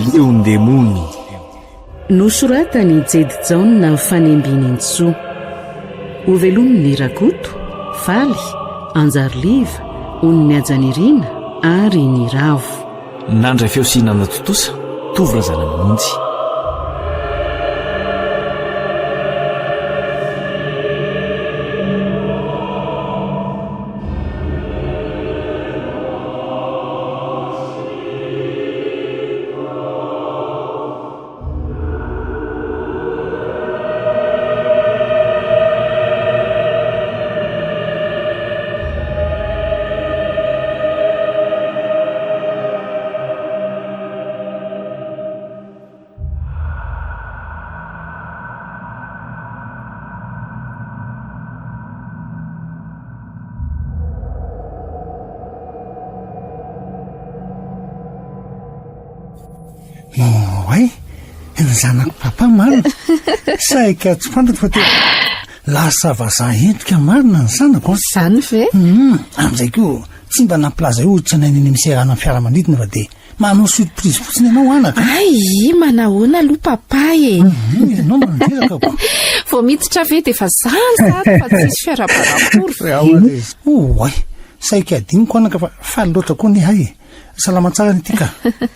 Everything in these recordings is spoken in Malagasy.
leondemony. Nosoratany Jedy Jaona fanembiny Intsoa. Ovelominy Rakoto, Faly, Anjariliva, Oniny Ajanirina ary ny Ravo. Nandray fiausinana totosa, tovrazana mihitsy. Oay, ny zanako papa marina. Saika tsy fantatra fa teo lasa vazaha endrika marina ny zanako. Zany ve? Amin'izay koa tsy mba nampilaza hoditra nay neny miserana fiaramanidina fa dia manao surprise fotsiny ianao anaka. Ay, manahoana aloha papa e. Ianao mananteraka ko. Vao miditra ve dia fa zany zato fa tsisy fiara-parakory. Oay, saika adiniko anaka fa faly loatra koa ny hay. Salama tsara ny tika.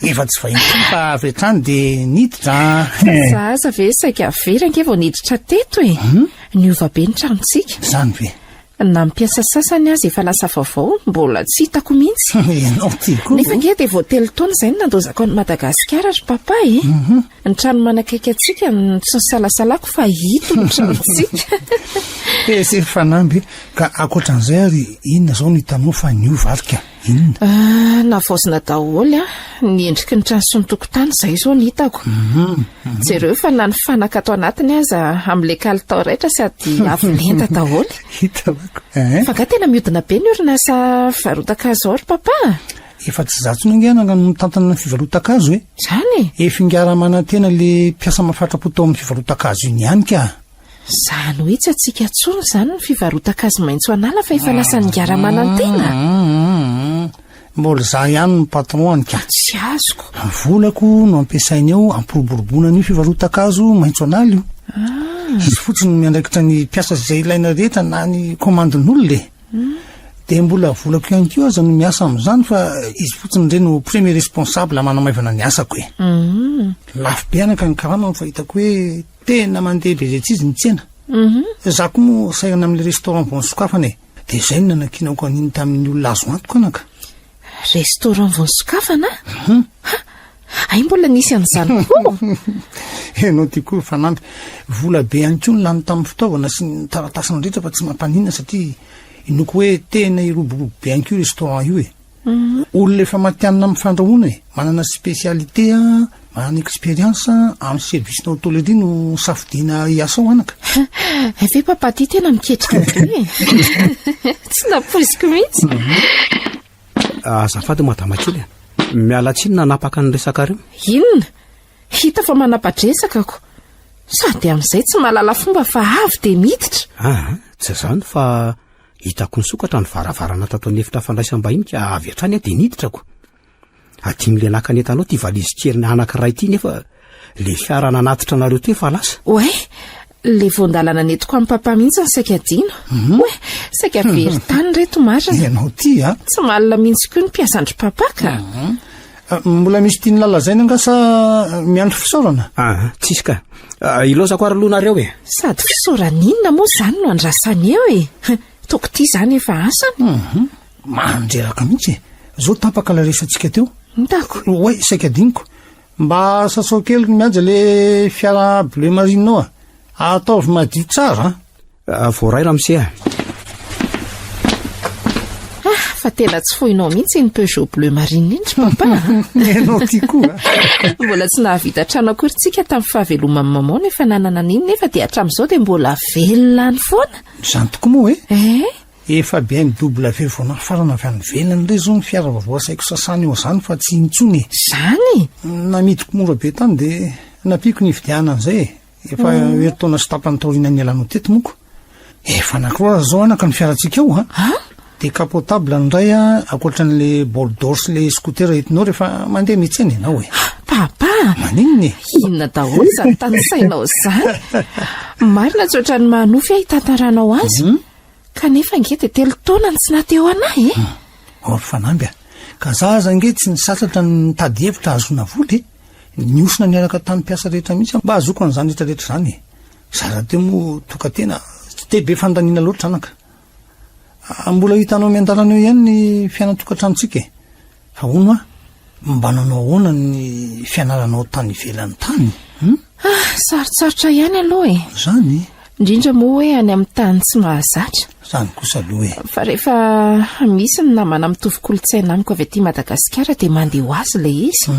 Efa tsy vahiny fa avy hatrany dia niditra. Zaza ve saika vera ange vao niditra teto e. Niova be ny tranontsika. Zany ve? Na mampiasa sasany azy efa lasa vaovao, mbola tsy hitako mihitsy. Ianao tiako. Nefa ange dia vao telo taona izay no nandozako any Madagasikara ry papa e. Ny trano manakaiky antsika tsy nisalasalako fa hito ny tranontsika. Sy fanamby ka akoatran'izay ary inona zao ny hitanao fa niova arika? Inona? Navaozina daholo ny endriky ny trano sy ny tokotany izay zao ny hitako. Jereo fa na ny fanaka ato anatiny aza amin'ilay kalitao raitra sady avo lenta daholo. Hitanako. Fa ga tena mihodina be ny orinasa fivarotakazo ao ry papa. Efa tsy zatso nangiananga no mitantana ny fivarotakazo e. Zany? Efa ingara-manantena le mpiasa mafatrapo tao amin'ny fivarotakazo iny ihany ka. Zany hoe tsy atsika tsony zany ny fivarotakazo maitso anala fa efa lasa ningara-manantena. Mbola za ihany ny patron ka. Tsy azoko. Volako no ampiasainy ao ampiroboroboana ny fivarotakazo maitso anala io. Izy fotsiny miandraikitra ny mpiasa izay ilaina rehetra na ny komandin'olona e. Dia mbola volako ihany koa aza no miasa amin'izany fa izy fotsiny indray no premier responsable manamaivana ny asako e. Lafo be anaka ny karama fa hitako hoe tena mandeha be zay tsy izy ny tsena. Za koa moa sairana amin'ilay restaurant vao nisokafana e. Dia izay no nanakinako an'iny tamin'ny olona azo antoko anaka. Restaurant vao nisokafana? Ay mbola nisy an'izany koa. Ianao ty koa fanampy. Vola be ihany koa ny lany tamin'ny fitaovana sy ny taratasiny rehetra fa tsy mampanina satria inoko hoe tena iroborobo be ihany koa restaurant io e. Olona efa matianina amin'ny fandrahoana e. Manana spécialité, manana expérience amin'ny service hôtellerie no safidiana hiasa ao anaka. Ve papa ty tena miketrika be e. Tsy napoiziko mihitsy. Azafady madama kely. Miala tsiny nanapaka ny resaka reo. Inona? Hita fa manapa-dresaka ko. Sady amin'izay tsy mahalala fomba fa avy dia miditra. Tsy zany fa hitako ny sokatra ny varavarana tato ny efitra fandraisam-bahiny ka avy hatrany dia niditrako. Adimile nakanentanao ty valizy keriny anankiray ity nefa le fiara nanatitra nareo teo fa lasa. Oe, le voandalana netiko amin'ny papa mihitsy ny saika dino. Oe, saika very tany reto marina. Ianao ty a? Tsy malala mihitsy koa ny mpiasandry papa ka. Mbola misy tiany lalazaina anga sa miandro fisaorana? Tsisy ka. Ilozako ary loanareo e. Sady fisaoran'inona moa zany no andrasany eo e. Toko ty zany efa asany. Mandreraka mihitsy e. Zao tapaka la resantsika teo. Ndako. Oe, saika diniko. Mba sasao kely miaja le fiara bleu marine a. Ataovy madio tsara. Voaray ramose a. Fa tena tsy foinao mihitsy ny Peugeot bleu marine iny papa. Ianao ty koa. Mbola tsy nahavita trano akorintsika tamin'ny fahavelomany maman nefa nanana an'iny nefa dia hatramin'izao dia mbola velona ny foana. Zany toko moa e. Efa BMW vao nafarana avy any velona indray zao ny fiara vaovao asaiko sasany eo zany fa tsy intsony e. Zany? Namidiko mora be tany dia napiako ny fidiana an'izay e. Efa heritaona sy tapany taorina ny alanao teto moko. Efa anankiroa zao anaka ny fiarantsika ao dia capotable ndray akoatran'le bol d'or sy le scooter entinao rehefa mandeha mitsena ianao e. papa maninony inona daholo izany tanysainao izany marina tsy ohatrany manofy ahy hitantaranao azy kanefa nge dia telo taona ny tsy nateo anahy ory fanamby a ka zaza nge tsy ny sasatra ny tady hevitra azona voly niosina niaraka tany mpiasa rehetra mihitsy mba azoko an'izany rehetrarehetra zany zaza teo moa toka tena tsy te be fandaniana loatra zanaka mbola hitanao miandalanao ihany ny fiainatokantranotsika fa ono a mba nanao ahoana ny fianaranao tany ivelan'ny tany sarotsarotra ihany aloha zany indrindra moa hoe any amin'ny tany tsy mahazatra zany kosa aloha fa rehefa misy ny namana mitovy kolontsaina amiko avy aty Madagasikara dia mandeha ho azy ilay izy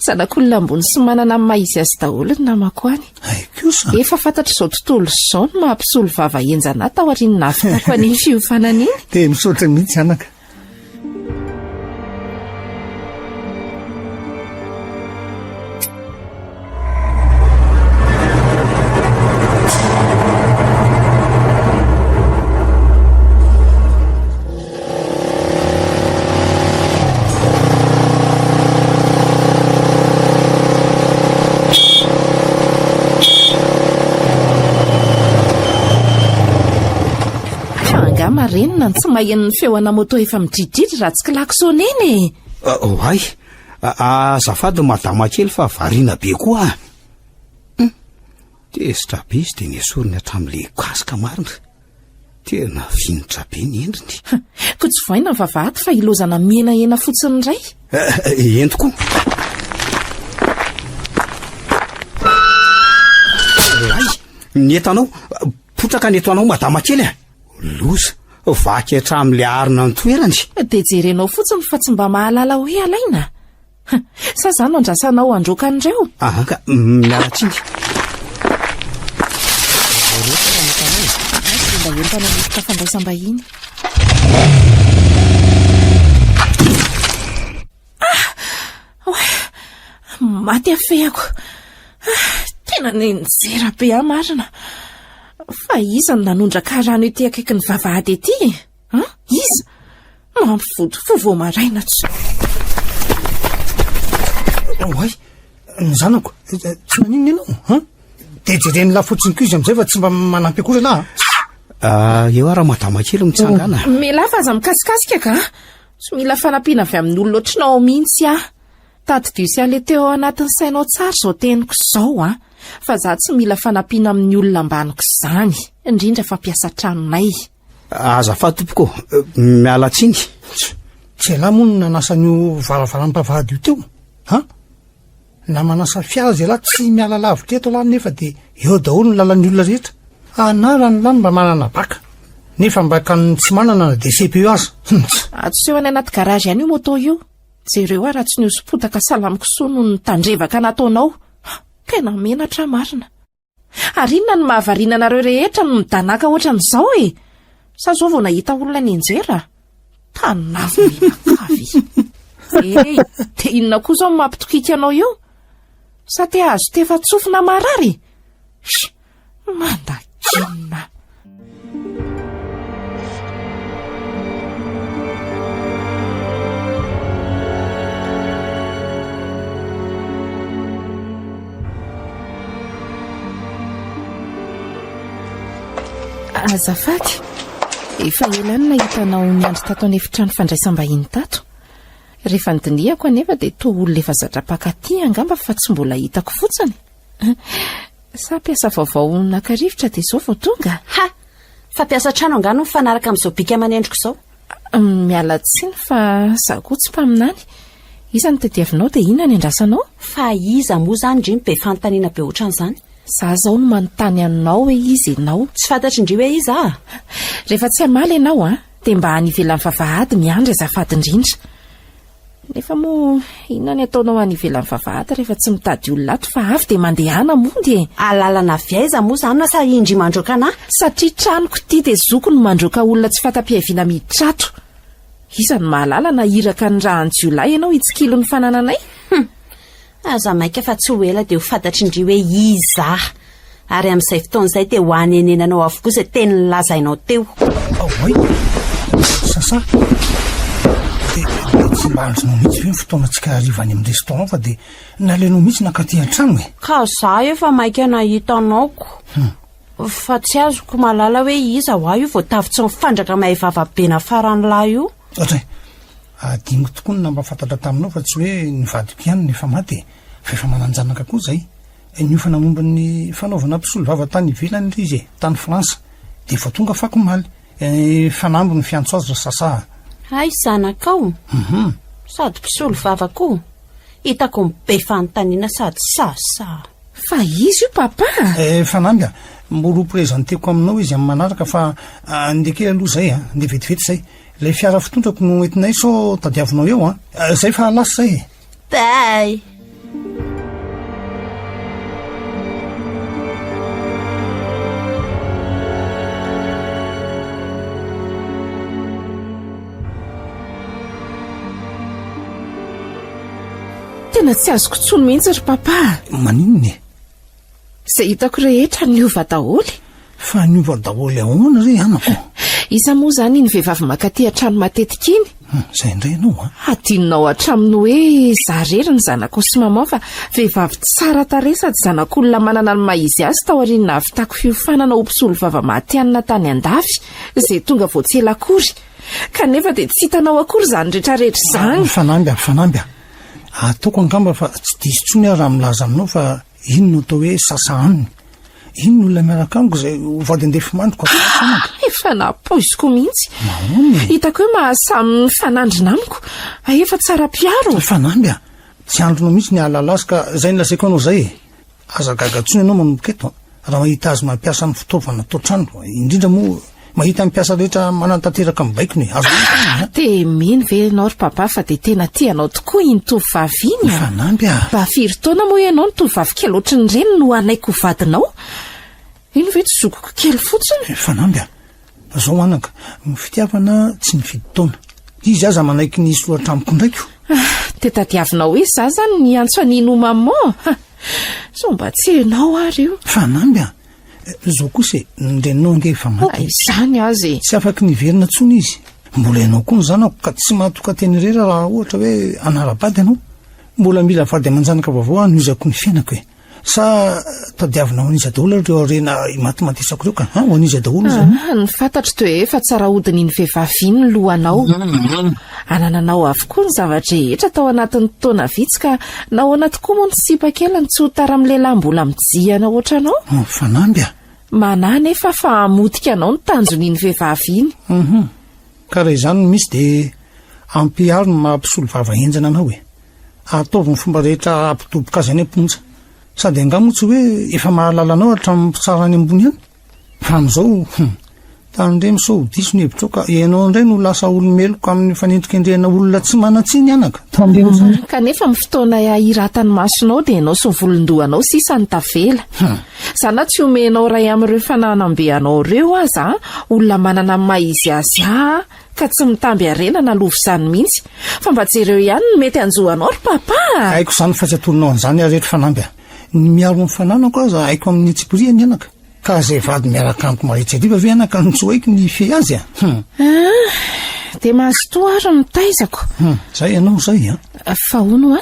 zanak'olona ambony sy manana ny maizy azy daholo ny namako any kosa efa fantatra izao tontolo izao no mampisolo vava enjana tao aoriany navitako any fiofanana iny dia misaotra mihitsy anaka marenina ny tsy mahenony feoana moto efa midridridry raha tsy klaksona eny ay azafady madama kely fa variana be koa tesitra be izy dia niesoriny hatramin'le kasika marina tena vinitra be ny endriny ko tsy voaina ny vavahady fa ilozana menahena fotsiny ray entoko ay netanao potraka neto anao madama kely loza vaky hatramin'le arina ny toerany dia jerenao fotsiny fa tsy mba mahalala hoe alaina sa zany andrasanao androkan'ireo ka miaratsiny mba entana mifika fandraisam-bahiny maty afehako tena ny nijera be amarina fa iza ny nanondraka rano ety akaiky ny vavahady ety iza mampivody fo maraina tsy ay ny zanako tsy maninona ianao dia jereny lafotsiny ko izy amin'izay fa tsy mba manampy akory anahy eo raha madama kely mitsangana mila fa aza mikasikasika ka tsy mila fanampiana avy amin'ny olona ohatrinao mihitsy tady dio sy ale teo anatin'ny sainao tsara izao teniko izao fa za tsy mila fanampiana amin'ny olona ambaniko izany indrindra fampiasa tranonay azafa tompoko mialatsiny tsy alahy moa no nanasan'io varavaram-pavahady io teo na manasa fiara zay lahy tsy miala lavitra eto lahy nefa dia eo daholo ny lalan'ny olona rehetra anarany lahy mba manana baka nefa mba ka ny tsy manana na DCPE aza atsoseho any anaty garazy ihany io moto io jereo raha tsy niosopotaka salamiko soa no ny tandrevaka nataonao tena menatra marina ary inona ny mahavariana anareo rehetra no midanaka ohatran'izao sa zao vao nahita olona ny enjera tanavo menakavy dia inona koa zao mampitokika anao io sa te azo tefa tsofina marary mandakinina azafady efa elany nahitanao niandry tato any efitrano fandraisam-bahiny tato rehefa nydinihako anefa dia toa olona efa zatra-pakaty angamba fa tsy mbola hitako fotsiny sa mpiasa vaovao nakarivotra dia izao vao tonga fa mpiasa trano angano mifanaraka amin'izao bika manendriko izao miala tsiny fa za koa tsy mpaminany iza ny tediavinao dia inona ny andrasanao fa iza moa zany ndry be fanontaniana be ohatran'izany za zao no manontany aminao hoe izy ianao tsy fantatry indry hoe iza rehefa tsy hamaly ianao dia mba hanivelan'ny vavahady miandry azafady indrindra nefa moa inona ny ataonao hanivelan'ny vavahady rehefa tsy mitady olona ato fa avy dia mandehana mondy alalana viaiza moa zany na sa indry mandroaka anahy satria tranoko ity dia zoko no mandroaka olona tsy fatam-pihaviana mitrato iza ny mahalala na iraka ny raha anjiolahy ianao hitsikilo ny fanananay aza maika fa tsy ho ela dia ho fantatry indry hoe iza ary amin'izay fotoan'izay dia ho anenenanao avokoa izay teny nilazainao teo ay sasa dia tsy mba andronao mihitsy hoe fotoanatsika arivany amin'ny restaurant fa dia nalenao mihitsy nakaty an-trano e. Ka za efa maika nahitanaoko fa tsy azoko malala hoe iza ho aho io vao tavitsy mifandraka mahay vavabena faranylahy io. Ohatra adingo tokoa ny namba fantatra taminao fa tsy hoe nivadiko ihany nefa maty fa efa mananjanaka koa zay. Nio fanamomba ny fanaovana mpisolo vava tany ivelany ry izy tany Fransa dia efa tonga fako maly fanambo ny fiantso azy sasa. Ay zanakao sady mpisolo vava koa hitako mibe fanontaniana sady sasa. Fa izy io papa fanamby moro prezanteko aminao izy amin'ny manaraka fa ndekely aloha zay nde vetivety zay lay fiara fitondrako no entinay so tadiavinao eo zay fa lasa zay bay. tena tsy azoko tsony mihitsy ry papa. maninony Izay hitako rehetra niova daholy. fa niova daholy ahoana re anako? Isa moa zany ny vehivavy makaty an-trano matetika iny. Zay indray ianao Adinonao hatraminy hoe zarery ny zanako sy mamao fa vehivavy tsara tarehy sady zanak'olona manana ny maizy azy tao aoriana nahavitako fiofanana ho mpisolo vava maty-anina tany an-davy izay tonga vao tsy ela akory kanefa dia tsy hitanao akory izany rehetrarehetra izany. Fanamby ataoko angamba fa tsy diso tsony raha milaza aminao fa ino no atao hoe sasa aminy. Ino no olona miaraka amiko izay vady andefy mandroko efa napoiziko mihitsy. Hitako hoe mahasamy fanandrina amiko efa tsara piaro. Fanamby tsy andronao mihitsy ny ahalala azy ka zay ny lazaiko anao zay aza gagatsony ianao manomboka eto raha mahita azy mampiasa ny fitaovana atao trano indrindra moa mahita mpiasa rehetra manantanteraka amin'ny baikony azo dia mino ve ianao ry papa fa dia tena tianao tokoa iny tovovavy iny Fanamby mba firy taona moa ianao ny tovovavy kely ohatry ny reny no anaiko vadinao ino ve tsy zokoko kely fotsiny. Fanamby zao anaka ny fitiavana tsy nifidy taona izy aza manaiky ny soratra amiko ndraiko dia tadiavinao hoe za zany ny antso anino maman so mba tsy enao ary io. Fanamby zao kosa nyreninao ange efa maty izany azy tsy afaky niverina tsony izy mbola ianao koa ny zanako ka tsy mahatoka teny rera raha ohatra hoe anara-bady ianao mbola mila vady aman-janaka vaovao anoizako ny fiainako sa tadiavinao an'izy daholo reo rena matimatisako reo ka ho an'izy daholo zany. Ny fantatro toa efa tsara hodiny ny vehivavy iny ny lohanao anananao avokoa ny zavatra rehetra tao anatin'ny taona vitsy ka nahoana tokoa moa ny sipa kely ny tsy ho tara amin'ny lehilahy mbola mijihana ohatra anao. Fanamby Mana nefa fa hamotika anao ny tanjon'iny vehivavy iny. Ka raha izany misy dia ampiaro ny mampisolo vava enjana anao ataovy ny fomba rehetra ampitoboka azy any amponja sady angamotsy hoe efa mahalala anao hatramin'ny mpitsara any ambony any fa amin'izao tanyndre misao diso ny hevitra ka ianao indray no lasa olomeloko amin'ny fanendrika endrehana olona tsy manatsiny anaka kanefa amin'ny fotoana iratany masonao dia ianao sy ny volondohanao sisa ny tavela sana tsy omenao ray amin'ireo fananambeanao ireo aza olona manana maizy azy ka tsy mitamby arena na lovo izany mihitsy fa mba jereo ihany no mety anjohanao ry papa. Haiko izany fa tsy atoronao an'izany arehetra Fanamby ny miaro ny fananako aza haiko amin'ny tsipiriany anaka ka zay vady miaraka amiko maretrariva ve anaka notsoaiko ny fe azy dia mahazotoa ary mitaizako zay ianao zay fa hono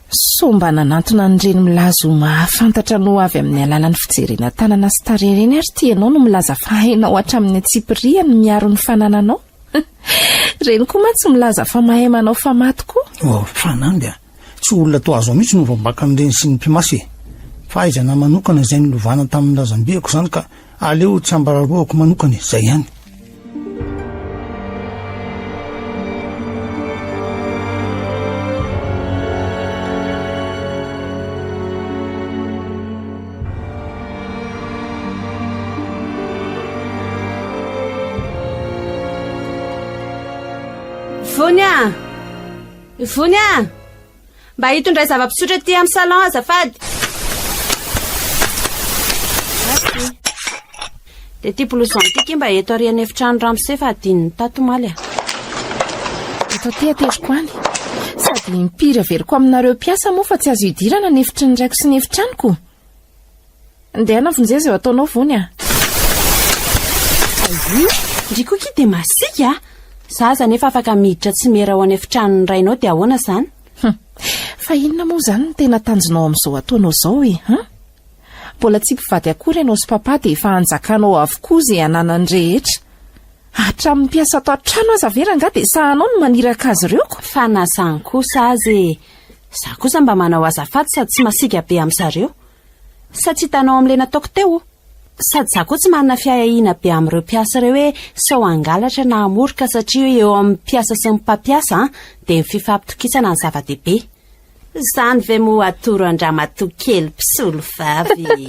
so mba nanantona nyreny milazo mahafantatra no avy amin'ny alalan'ny fijerena tanana sy tarereny ary tianao no milaza fa hainao hatramin'ny Tsipria ny miaro ny fanananao reny koa ma tsy milaza fa mahay manao fa maty koa. Fanamby tsy olona to azo mihitsy no vambaka amin'ireny sy ny mpimasy fa aizana manokana izay nilovana tamin'ny razambeako zany ka aleo tsy ambararoako manokana zay ihany. Vonya mba hitondray zava-pisotra ty amin'ny salon azafady. Dia ty blouson tiky mba eto arian'ny efitrano Ramose fa adin'ny tatomaly eto ty ateriko any sady mpiry averiko aminareo mpiasa moa fa tsy azo hidirana ny efitry ny raiko sy ny efitranoko. Andeha navonjeza eo ataonao Vonya. Ndrikoky dia masika Zaza nefa afaka miditra tsy mera ho any efitranony rainao dia ahoana izany? Fa inona moa izany no tena tanjonao amin'izao ataonao izao e? Mbola tsy mpivady akory ianao sy papa dia efa hanjakanao avokoa izay ananany rehetra. Hatramin'ny mpiasa ato an-trano aza vera nga dia sahanao no maniraka azy ireo ko. Fa nazany kosa azy za kosa mba manao azafady sady tsy masiaka be amin'zareo. Sa tsy hitanao amin'ilay nataoko teo? Sady za koa tsy manana fiahiana be amin'ireo mpiasa ireo hoe sao angalatra na amoroka satria eo amin'ny mpiasa sy ny mpampiasa dia ny fifampitokisana ny zava-dehibe. Izany ve mo atoro andramatoa kely mpisolo vavy?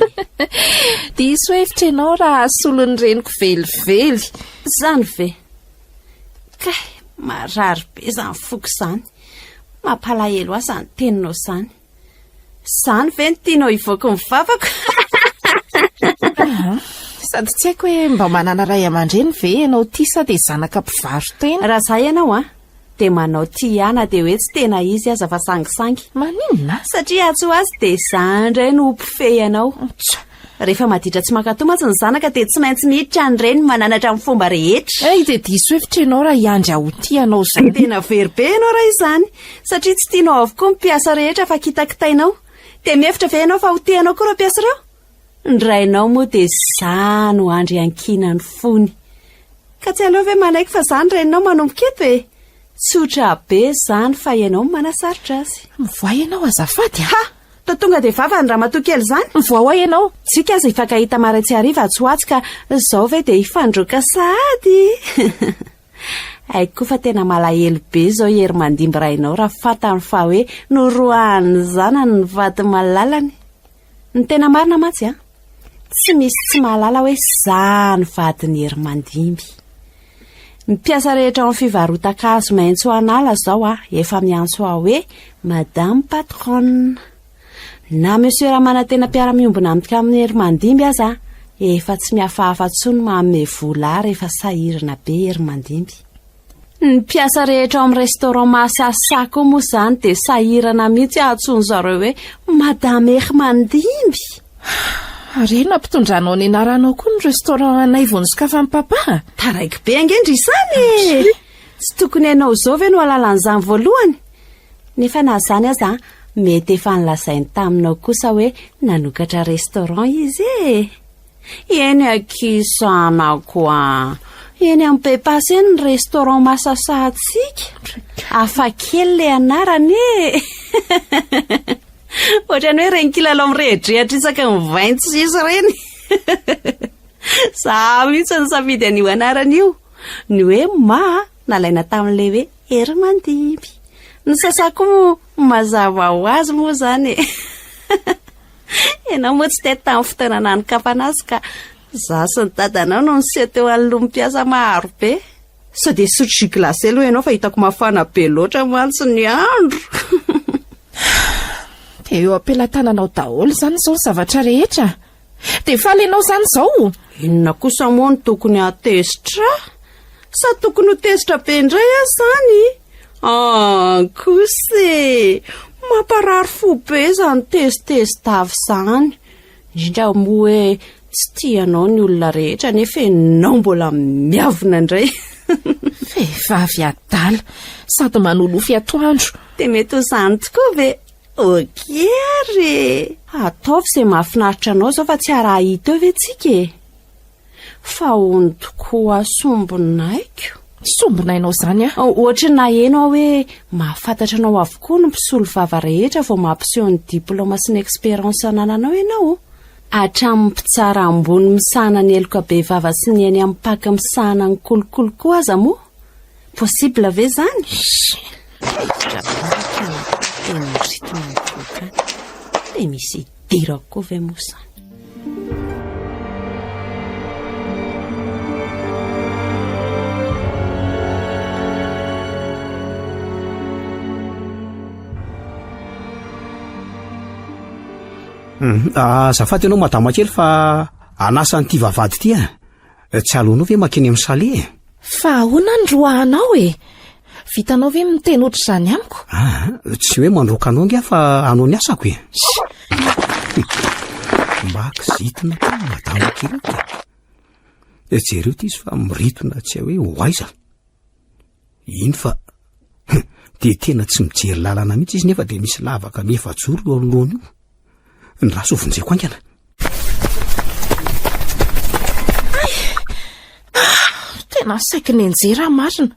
Diso hevitra ianao raha solon'ny reniko velively. Izany ve? Kay, marary be izany foko izany. Mampalahelo azy ny teninao izany. Izany ve no tianao hivoaka ny vavako? Sady tsy haiko hoe mba manana ray aman-dreny ve ianao ty sa dia zanaka mpivarotena? Raha izay ianao dia manao ty ihany dia hoe tsy tena izy aza fa sangisangy. Maninona? Satria atso azy dia izany indray no mpife ianao. Rehefa maditra tsy mankatao mantsy ny zanaka dia tsy maintsy miditra ny reny mananatra amin'ny fomba rehetra. Dia diso hevitra ianao raha hiandry aho ty ianao izay. Tena very be ianao raha izany, satria tsy tianao avokoa mpiasa rehetra fa kitakitainao. Dia mihevitra ve ianao fa ho tianao koa ireo mpiasa ireo? Ny rainao moa dia izany ho andry ankina ny fony. Ka tsy aleo ve manaiky fa izany reninao manomboka eto e? Tsotra be izany fa ianao manasarotra azy. Mivoa ianao azafady. Da tonga dia vava ny ramatoa kely izany. Mivoa ho ianao. Tsika aza hifankahita maraitsy hariva atsoatsy ka izao ve dia hifandroaka sady. Aiko fa tena malahelo be izao hery mandimby rainao raha fantany fa hoe norohan'ny zanany ny vady malalany. Ny tena marina mantsy tsy misy tsy mahalala hoe izany vadiny hery mandimby. Mpiasa rehetra ao amin'ny fivarotan-kazo maitso anala izao efa miantso aho hoe Madame Patronne. Na monsieur raha manantena mpiara-miombona amika amin'ny hery mandimby aza efa tsy mihafahafa tsony manome vola rehefa sahirana be hery mandimby. Ny mpiasa rehetra ao amin'ny restaurant mahasasako moa izany dia sahirana mihitsy ahatsony zareo hoe Madame hery mandimby. Rena mpitondranao ny anaranao koa ny restaurant anay vao nisokafan'ny papa. Taraiky be angendry izany. Tsy tokony ianao izao ve no alalan'izany voalohany? Nefa na izany aza mety efa nilazainy taminao kosa hoe nanokatra restaurant izy e. Eny akizanako eny amin'ny Pepasy eny ny restaurant mahasasantsika. Hafa kely ilay anarany e. Ohatrany hoe reny kilalao mirehidrehatra isaka ny vaintsy izy ireny. Za mihitsy ny safidy an'io anarana io. Ny hoe nalaina tamin'ilay hoe hery mandimby. Ny sasako mazava ho azy moa izany e. Ianao moa tsy tety tamin'ny fotoana nanokafana azy ka za sy ny dadanao no niseo teo anoloan'ny mpiasa maro be. Sao dia sotro glasy aloha ianao fa hitako mafana be loatra mantsy ny andro. Dia eo ampelantananao daholo izany izao ny zavatra rehetra. Dia faly ianao izany izao. Inona kosa moa no tokony atesitra? Sa tokony ho tesitra be indray izany? Kose mamparary fo be izany testavy izany. Indrindra moa hoe tsy tianao ny olona rehetra nefa ianao mbola miavona indray. Vehivavy adala sady manolofy atoandro. Dia mety ho izany tokoa ve? Okery. Ataovy izay mahafinaritra anao izao fa tsy araha hita eo ve tsika e? Fa hono tokoa sombinaiko. Sombinainao izany ohatra na henao hoe mahafantatra anao avokoa no mpisolo vava rehetra vao mampiseho ny diplôma sy ny eksperiansy anananao ianao. Hatramin'ny mpitsara ambony misahana ny eloka be vava sy ny eny amin'ny paky misahana ny kolokolo koa aza moa. Possible ve izany? Dia misy idirako koa ve moa izany? Azafady ianao madama kely fa anasa n'ity vavady ity tsy alonao ve makeny amin'ny sale e? Fa ahoana ny roahanao e? Vitanao ve miteny ohatr' izany amiko? Tsy hoe mandroaka anao ngia fa anao ny asako e. Mba kizitina koa madama kely jereo ty izy fa miritona tsy hoe ho aiza. iny fa de tena tsy mijery lalana mihitsy izy nefa de misy lavaka mefajoro eo anoloana io. Ny raso vonjeko aingana. Tena saiky ny anjera marina.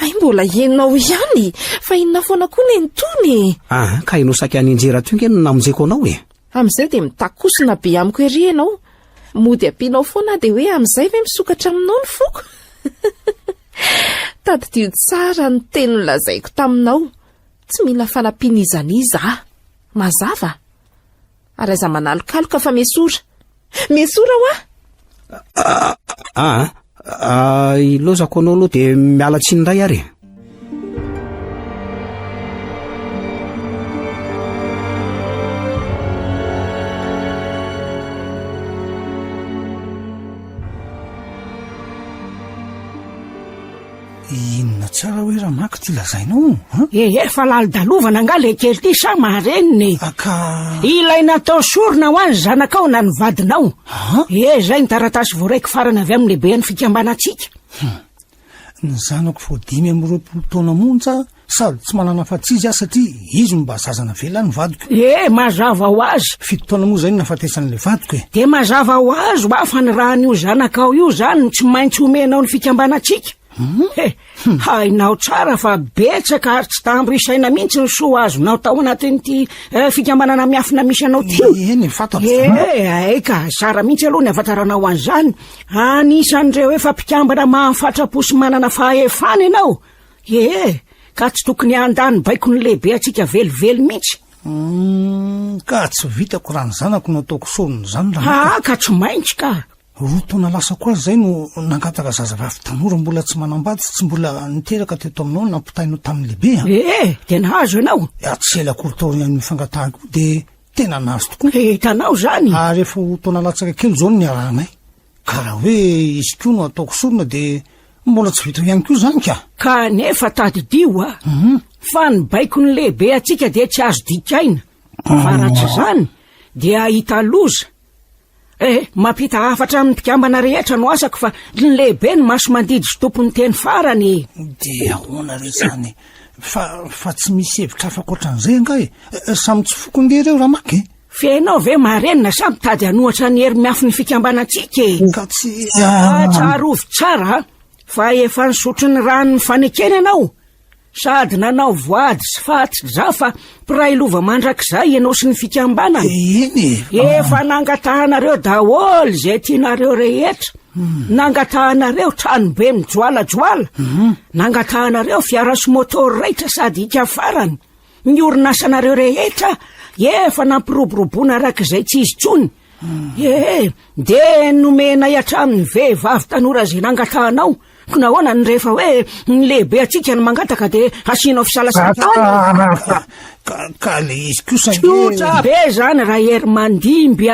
Ay, mbola enao ihany fa inona foana koa ny entony. Ka inao saky any anjera to nge no namonjeko anao e. Am'izay de mitakosina be amiko ery ianao. Mody ampianao foana de hoe am'izay ve misokatra aminao ny foko. Tadidio tsara ny teny nolazaiko taminao. Tsy mila fanampianizaniza mazava. Ary aiza manalokaloka fa mesora. Mesora ho ilozako anao aloha de miala tsiny indray ary. Inona tsara hoe raha mako ty lazainao? Fa lali-dalovana nga le kely ty sa mareniny. Ilaina tao sorona ho any zanakao na ny vadinao. Zay ny taratasy voaraiky farana avy amin'ny lehibe ny fikambanatsika. Ny zanako fo 5 taona monja sady tsy manana fatsizy satria izy mba zazana vela ny vadiko. Mazava ho azy. 7 taona moa zay ny nafatesan'le vadiko e. De mazava ho azy ho fa ny raha n'io zanakao io zany tsy maintsy omenao ny fikambanatsika. Hainao tsara fa betsaka ary tsy tambo isaina mihitsy ny soa azonao tao anatin'ity fikambanana miafina misy anao ty. Aika sara mihitsy aloha ny avatarana ho an'izany. Anisan'ireo efa mpikambana mahafatraposy manana fahefana ianao. Ka tsy tokony andany baiko ny lehibe atsika velively mihitsy. Ka tsy vitako raha ny zanako no ataoko sonony zany ka tsy maintsy ka. 2 taona lasa koa zay no nangataka zazavavy tanora mbola tsy manambady tsy mbola niteraka teto aminao nampitainao tamin'ny lehibe. De nahazo ianao. Tsy elakoritaony amin'ny fangatahako de tena nahazo tokoa. Hitanao zany. Ary efa taona latsaka kely zao ny arahanay. Ka raha hoe izy koa no ataoko sorona de mbola tsy vita ihany koa zany ka. Ka nefa tadidio fa ny baiko ny lehibe atsika de tsy azo dikaina. Fa raha tsy zany de ahita loza. Mampita hafatra amin'ny mpikambana rehetra no asako fa ny lehibe ny maso mandidy sy tompony teny farany. De ahoana re zany fa tsy misy hevitra afaka ohatran'izay anga samy tsy foko ngereo raha maky. Fenao ve marenina sa mitady hanohatra ny hery miafy ny fikambanantsika. Ka tsy tsarovy tsara fa efa nisotro ny rano ny fanekena ianao. Sady nanao voady sy faty zafa piray lova mandrakizay ianao sy ny fikambana. Efa nangatahanareo daholo zay tianareo rehetra. Nangatahanareo tranobe mijoalajoala. Nangatahanareo fiara sy motor raitra sady hika farany. Ny orinasanareo rehetra efa nampiroboroboana arak'izay tsy izy tsony. De nomena hatramin'ny vehivavy tanora zay nangatahanao. Kuna hoana ny rehefa hoe ny lehibe atsika ny mangataka de asianao fisalasana. Ka le izy kosa tsotra be zany raha hery mandimby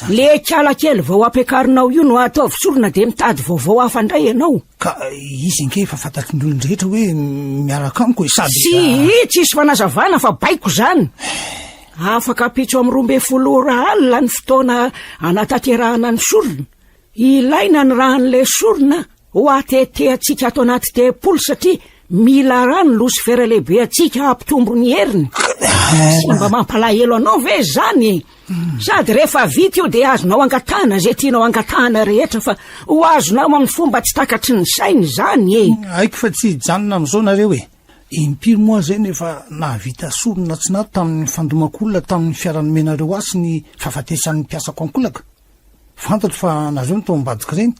le kiala kely vao ampiakarinao io no ataovy sorona de mitady vaovao hafa indray ianao. Ka izy nge efa fantatry ny olona rehetra hoe miaraka amiko sady tsisy fanazavana fa baiko zany. Afaka pitso amin'ny 12 alina ny fotoana anatanterahana ny sorona. Ilaina ny rahan'le sorona ho atete atsika ato anaty te-polo satria mila rano losifera lehibe atsika ampitombo ny heriny. Sy mba mampalahelo anao ve zany. Sady rehefa vita io de azonao angatahana zay tianao angatahana rehetra fa ho azonao amin'ny fomba tsy takatry ny sainy zany. Aiko fa tsy janona amin'izao nareo impiry moa zay nefa nahavita sorona tsy nato tamin'ny fandomakolona tamin'ny fiaranomenareo asy ny fahafatesan'ny mpiasako ankolaka. Fantatro fa nareo ny tao ambadika reny.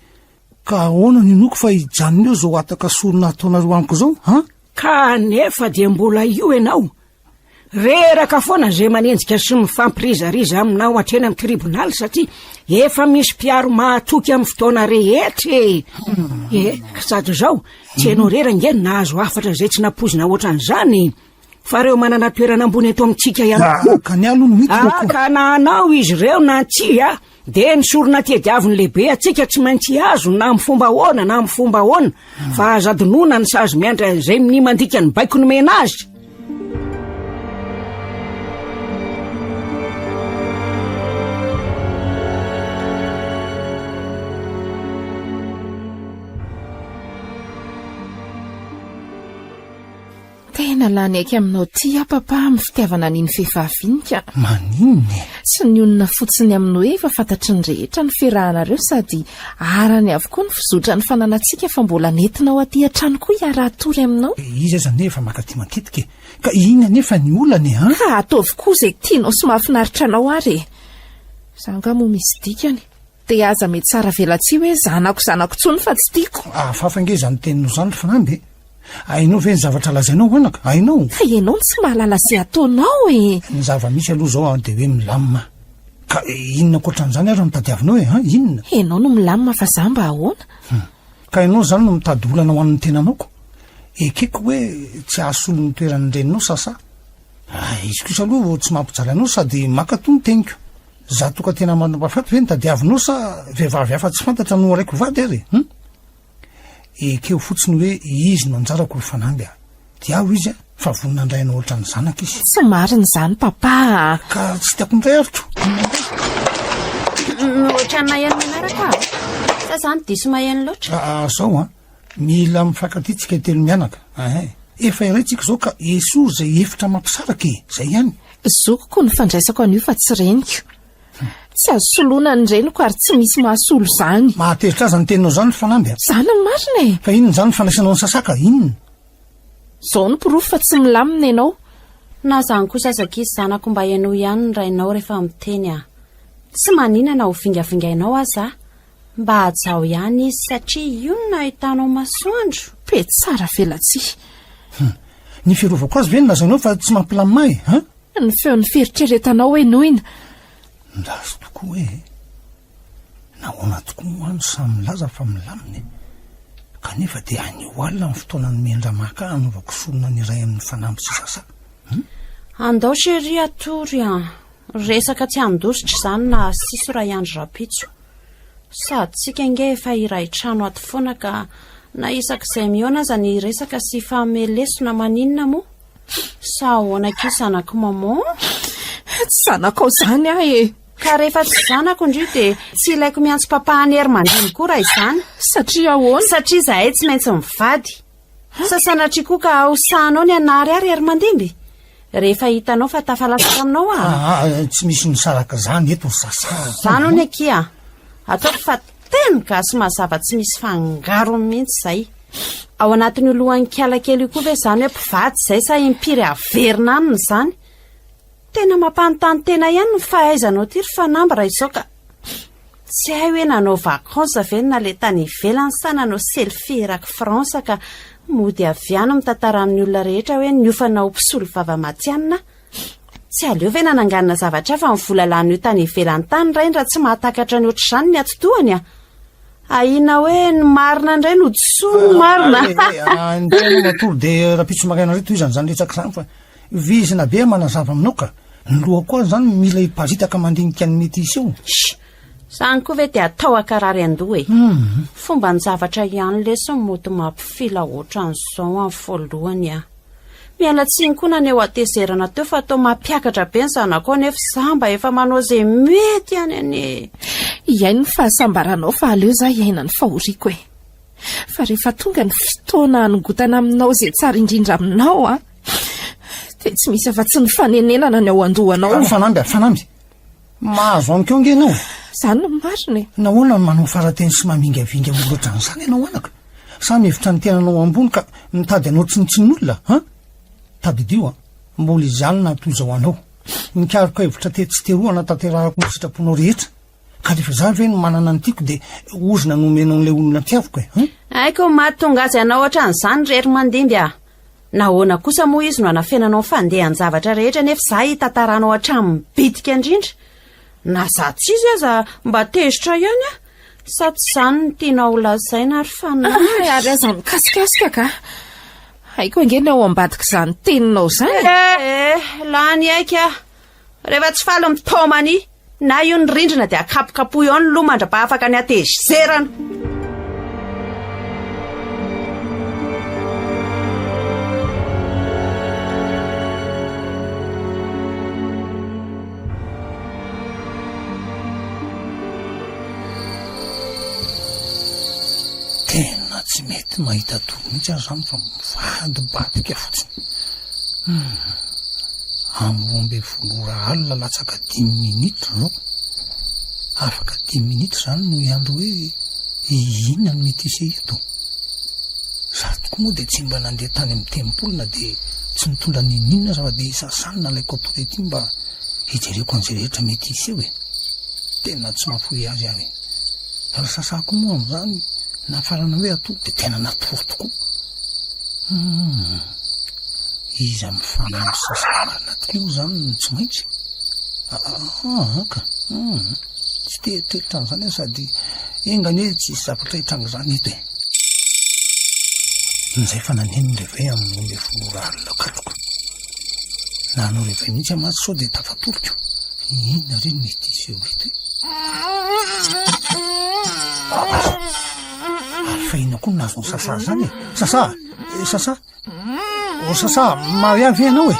Ka ahoana ny noko fa hijanona eo zao ataka sorona ataonareo amiko zao Ka nefa de mbola io ianao. Reraka foana zay manenjika sy mifampirizariza aminao atreny amin'ny tribonaly satria efa misy mpiaro mahatoky amin'ny fotoana rehetra. Sady zao tsy hainao rera nge nahazo afatra zay tsy napozina ohatran'izany. Fa reo manana toerana ambony eto amintsika ihany. Ka ny alo no hita ka nanao izy reo na tsy de ny sorona tiadiaviny lehibe atsika tsy maintsy azo na amin'ny fomba hoana na amin'ny fomba hoana fa azadonona ny sazy miandra zay ny mandika ny baiko nomena azy. tena lany aiky aminao ty papa amin'ny fitiavana n'iny vehivavy maninony sy ny onona fotsiny aminao efa fantatry ny rehetra ny firahanareo sady arany avokoa ny fizotra ny fananantsika fa mbola nentinao aty an-trano koa iara-tory aminao izy aza nefa makaty matetika ka ina nefa ny olany ka ataovy koa izay tianao sy mahafinaritra anao ary zanga moa misy dikany dia aza mety tsara velatsia hoe zanako tsony fa tsy tiako afafange zany teninao zany fanamby ainao ve ny zavatra lazainao anaka ainao ka ianao tsy mahalala sy ataonao ny zava-misy aloha zao dia hoe milamina ka inona koatran'izany ary mitadiavinao inona ianao no milamina fa za mba ahoana ka ianao zany no mitady olana ho an'ny tenanaoko ekeko hoe tsy ahasolo ny toeran'ny reninao sasa izy kosa aloha tsy mampijaly anao sady makato ny teniko za toka tena manampafaty hoe nitadiavinao sa vehivavy hafa tsy fantatra no araiko vady ary ekeo fotsiny hoe izy no anjarako ry fanamby dia aho izy fa voninandrainao ohatra ny zanaka izy tsy mariny zany papa ka tsy tiako ndray aritro ohatra ny maheno manaraka sa zany diso maheno loatra zao mila mifankatytsika telo mianaka efa iraitsika zao ka esory zay efitra mampisaraka zay ihany zoko koa ny fandraisako an'io fa tsy reniko tsy azo soloana ny reniko ary tsy misy mahasolo zany mahateritra aza ny teninao zany fanamby zany ny marina fa inona zany fandraisanao ny sasaka inona zao ny pirofo fa tsy milamina ianao na zany kosa zakizy zanako mba ianao ihany ny rainao rehefa miteny tsy maninana ho vingavingainao aza mba hajao ihany izy satria ionona ahitanao masoandro be tsara velatsia ny fiarovako azy ve ny lazainao fa tsy mampilamay ny feo ny fieritreretanao hoe noina ndazo tokoa hoe nahoana tokoa moano samy laza fa milaminy kanefa dia any oalina ny fotoanany mendramaka anaovako solona ny iray amin'ny fanamby sy sasa andao shery atory resaka tsy andositra izany na siso ray andro rapitso sady tsika nge efa iray trano ato foana ka na isak'izay miona aza ny resaka sy famelesona maninona moa sa ahoana kio zanako mamo tsy zanakao zany ka rehefa tsy zanako indrio dia tsy ilaiko miantso papahany ery mandiny koa raha izany satria ahoana satria zahay tsy maintsy mivady sasanatria koa ka ahosahanao ny anary ary ery mandimby rehefa hitanao fa tafalasaka aminao tsy misy nisaraka zany eto ny sasa zany ho ny akia ataoko fa tena gasy mazava tsy misy fangarony mihitsy zay ao anatin'ny olohan'ny kialakely io koa ve zany hoe mpivady zay sa impiry averina aminy zany tena mampanontany tena ihany no fahaizanao ty ry fanamby raha izao ka tsy hay hoe nanao vakansa ve na le tany ivelany sa nanao selfie eraky fransa ka mody aviano mitantara amin'ny olona rehetra hoe niofanao mpisolo vava-matianina tsy aleo ve nananganina zavatra fa mivolalany io tany ivelany tany ray raha tsy mahatakatra ny ohatr'izany ny atotoany ahina hoe ny marina indray no disoa ny marina ndray matory dia rapitso maraina reto izany zany retsaka zany fa vizina be manazava aminao ka ny loha koa zany mila hiparitaka mandinika ny mety isy eo zany koa ve dia atao akarary andoha fomba ny zavatra ihany leso mody mampifila ohatran'izao amin'ny voalohany miala tsiny koa naneo atezerana teo fa atao mampiakatra be ny zanako nefa zamba efa manao zay mety any any iainy ny fahasambaranao fa aleo za iaina ny fahoriako fa rehefa tonga ny fotoana hanongotana aminao zay tsara indrindra aminao dia tsy misy afa-tsy ny fanenenana ny ao andohanao fanamby mahazo amiko eo nge ianao zany no marina nahoana manao farateny sy mamingavinga oloatran'izany ianao anaka sa mihevitra ny tenanao ambony ka mitady anao tsinitsin'olona tadidio mbola izany na toy izao anao nikariko hevitra te tsy teroana tanterahako ny sitraponao rehetra ka rehefa za ve no manana ny tiako dia ozina nomenao n'ilay olona tiavoko aiko mahatonga azy anao ohatran'izany rery mandimby nahoana kosa moa izy no anafenanao fandehan'ny zavatra rehetra nefa za hitantaranao hatramin'ny bitika indrindra na za tsy izy aza mba tezitra ihany sa tsy zany ny tianao lazaina ary fanahy ary aza mikasikasika ka haiko angeny ao ambadika izany teninao zany lany aika rehefa tsy falo mitomany na io ny rindrina dia akapokapo eo ny loha mandra-pa afaka ny atezerana tena tsy mety mahita toro mihitsy azy zany fa mivadibadika fotsiny Ambombe volora alina latsaka 10 minitra zao. Afaka 10 minitra zany no iandro hoe inona no mety ise eto. Za tokoa moa de tsy mba nandeha tany amin'ny tempolona de tsy mitondra ninina zava de sasanina ilay kotorety mba hijereko an'izay rehetra mety ise hoe tena tsy mahafoy azy ahy. Ary sasako moa amin'izany nafarana hoe atody de tena natory tokoa. Iza mifana sasana tokoa zany tsy maintsy. Ka tsy tehitrehitra an'izany sady engany hoe tsy zavatra hitrango zany eto e. Nizay fa naneno revay amin'ny volora alina katroko. Nanao revay mihitsy amatsy sao de tafatoriko. Inona reny mety izy eo eto alfahina koa nazo ny sasa zany e. Sasa o sasa mariavy ianao e.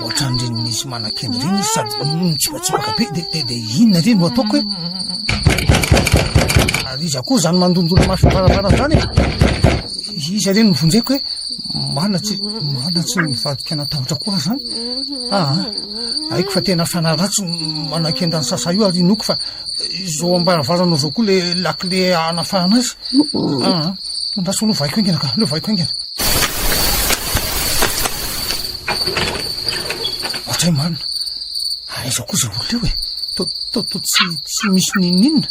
Ohatran'ireny misy manan-keny reny sady mitsipatsipaka be de inona reny no ataoko e. Ary izy akoho zany mandondona mafivaravara zany e. Izy reny mivonjeko hoe manatsy mivadika natavitra koa zany. Aiko fa tena fanaratsy manan-kendany sasa io ary inoko fa zao ambaravarana zao koa le lakile anafahana azy. Ndaso lo vaiko engena ka, lo vaiko engena. Ohatray marina. Aiza koa zao olona eo e. To tsy misy ninina.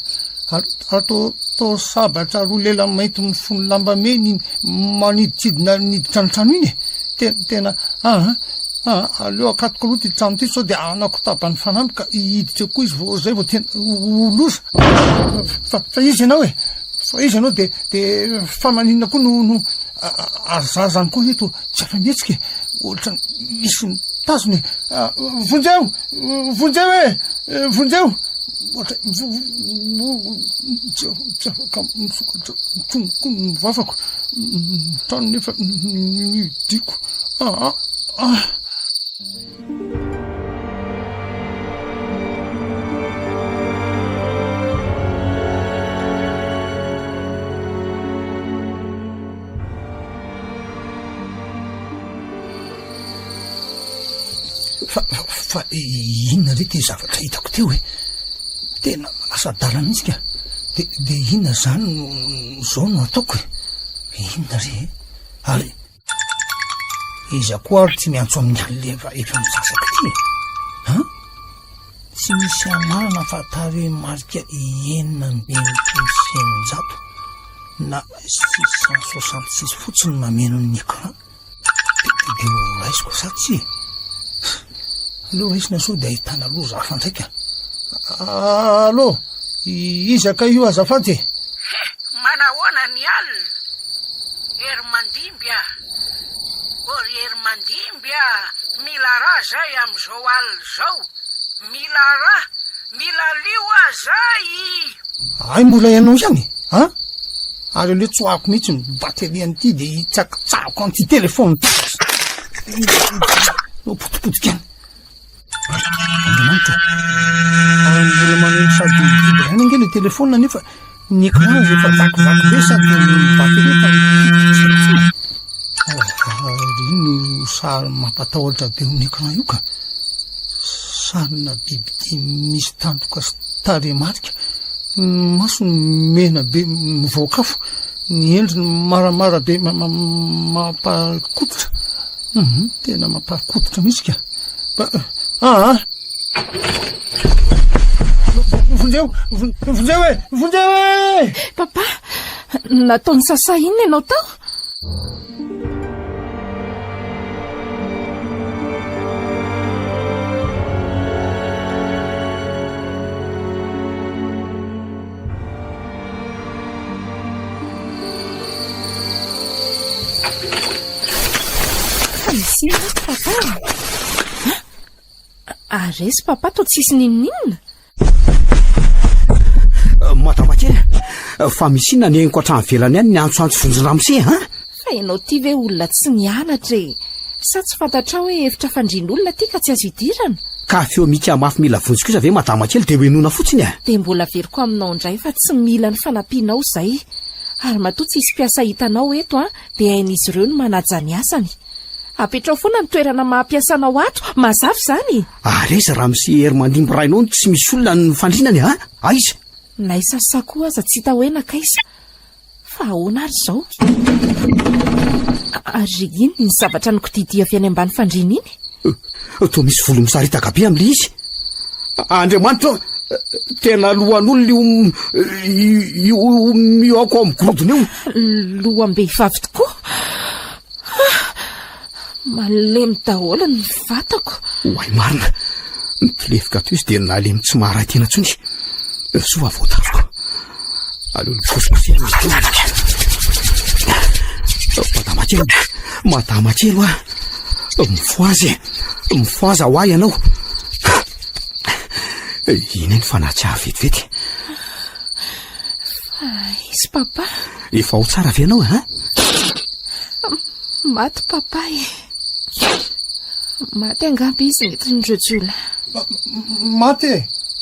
Ato sabatra roa lela mainty mifono lamba meny maniditsidina niditra ny trano iny e. Tena aleo akatoko aloha ty trano ty sao de anako tapany fanampy ka hiditra koa izy vao zay vao tena oloza. Fa izy ianao e. Fa izy ianao de famaninina koa no arzazany koa eto tsy afa-mihetsika e. Ohatra misy mitazony vonjeo e vonjeo. Ohatra tsy afaka misokatra tongokoa ny vavako trano nefa nidiko. Fa inona re ty zavatra hitako teo e. Tena lasa dala mihitsy ka. De inona zany zao no ataoko e. Inona re e. Ary iza koa ary tsy miantso amin'ny alina efa misasaka ty e. Tsy misy anarana fa tare marika enina ambin'ny zato na 666 fotsiny mameno ny écran. De raisiko sa tsy e. Allo raisina sao de ahitana loza hafa ndraika. Allo, izaka io azafady e. Manahoana ny alina? Ery mandimby a. Ory ery mandimby a. Mila raha zay am'izao alina zao. Mila raha, mila lio a zay. Ay mbola ianao ihany ha? Ary le tsoako mihitsy ny batterian'ity de hitsakitsako an'ity telefony potipotika any. Andriamanitra, mbola maneno sady vibrany ange le telefona nefa ny écran efa vakivaky be sady ny batterie fa mititsitsitsy. Ino sary mampatahotra be ny écran io ka? Sarina bibidy misy tandroka sy taremarika, masony mena be mivoakafo, ny endriny maramara be mampakototra. Tena mampakototra mihitsy ka. Vonjeo e! Papa, nataony sasa inona ianao tao? Papa. Aresy papa to tsisy ninina. Madama kely, fa misy inona ny eniko hatrany velany ihany ny antsoantso vonjy-ramose ha? Fa ianao ty ve olona tsy nianatra e? Sa tsy fantatra hoe hevitra fandrian'olona ty ka tsy azo idirana? Ka feo mika mafy mila vonjy kosa ve madama kely de hoenona fotsiny a? De mbola veriko aminao indray fa tsy mila ny fanampianao zay. Ary matoa tsy hisy mpiasa hitanao eto de hain'izy ireo no manaja ny asany. apetrao foana ny toerana mampiasana ho ato mazavy zany. Areza raha misy hery mandimby rainao tsy misy olona ny fandrinany a aiza naisa sakoa aza tsy hita hoe nakaisa fa ahoana ary zao. Ary iny ny zavatra nykodidia avy any ambany fandrina iny. toa misy volo misaritaka be amin'le izy. Andriamanitra tena lohan'olona io mioako amin'ny gorodona io. Loham-behivavy tokoa. Malemy daholo ny vatako. Hoay marina mitolefika to izy dia nalemy tsy maharaha tena ntsony. Soa voataviko alolo bikosokosena matamatselo a mifoaza ho ay ianao. Iny ny fanatsy vetivety. Izy papa efa ho tsara avy ianao a maty papa maty angamba izy mety nindrojola.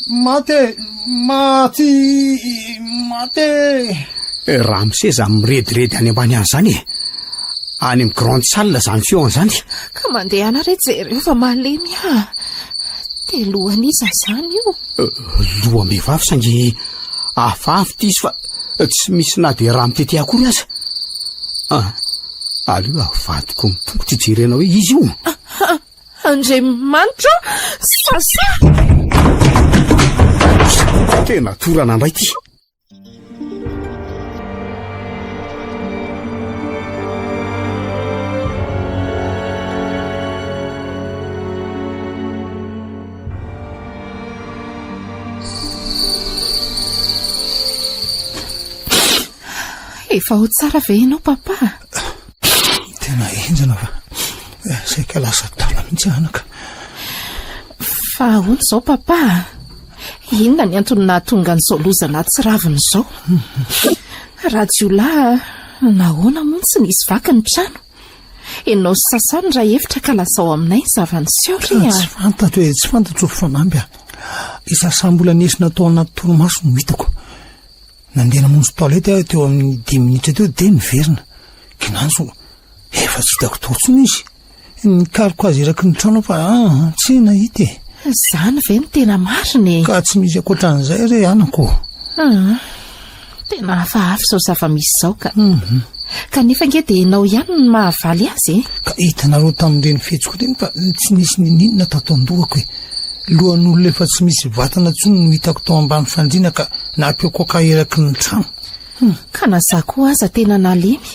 maty raha miseza mirediredy any ambany any zany any amin'ny grande salle zany fioan zany. Ka mandeha anareo jereo fa malemy de lohan'iza zany io. Loham-behivavy sangy afavy ty izy fa tsy misy na de raha mitete akory aza. Aleo avadiko mitongotra ijerena hoe izy io. Andriamanitra sasa tena torana indray ty. efa ho tsara ve ianao papa? Tena enjana fa saika lasa tala mihitsy anaka. Fa ahoana zao papa? Inona ny antony nahatonga an'izao lozana tsy raviny zao? Raha jiolahy nahoana montsy nisy vaky ny trano. Ianao sy sasany raha hevitra ka lazao aminay zavany seory. Tsy fantatro fanamby a. Isasambola nesina tao anaty toromaso no hitako. Nandeha namonjy toalety aho teo amin'ny 10 minitra teo dia niverina. Kinanjo efa tsy hitako totsiny izy. Nikariko azy eraky ny trano fa tsy nahita. Zany ve ny tena mariny? Ka tsy misy akoatran'izay re anako. Tena hafahafa zao zava-misy zao ka. Kanefa nge dia ianao ihany ny mahavaly azy. Ka hitanareo tamin'ireny fihetsiko ireny fa tsy nisy ninina tao an-dohako lohan'olona efa tsy misy vatana tsony no hitako tao ambany fandriana ka nampiakoaka eraky ny trano. Ka naza koa aza tena nalemy.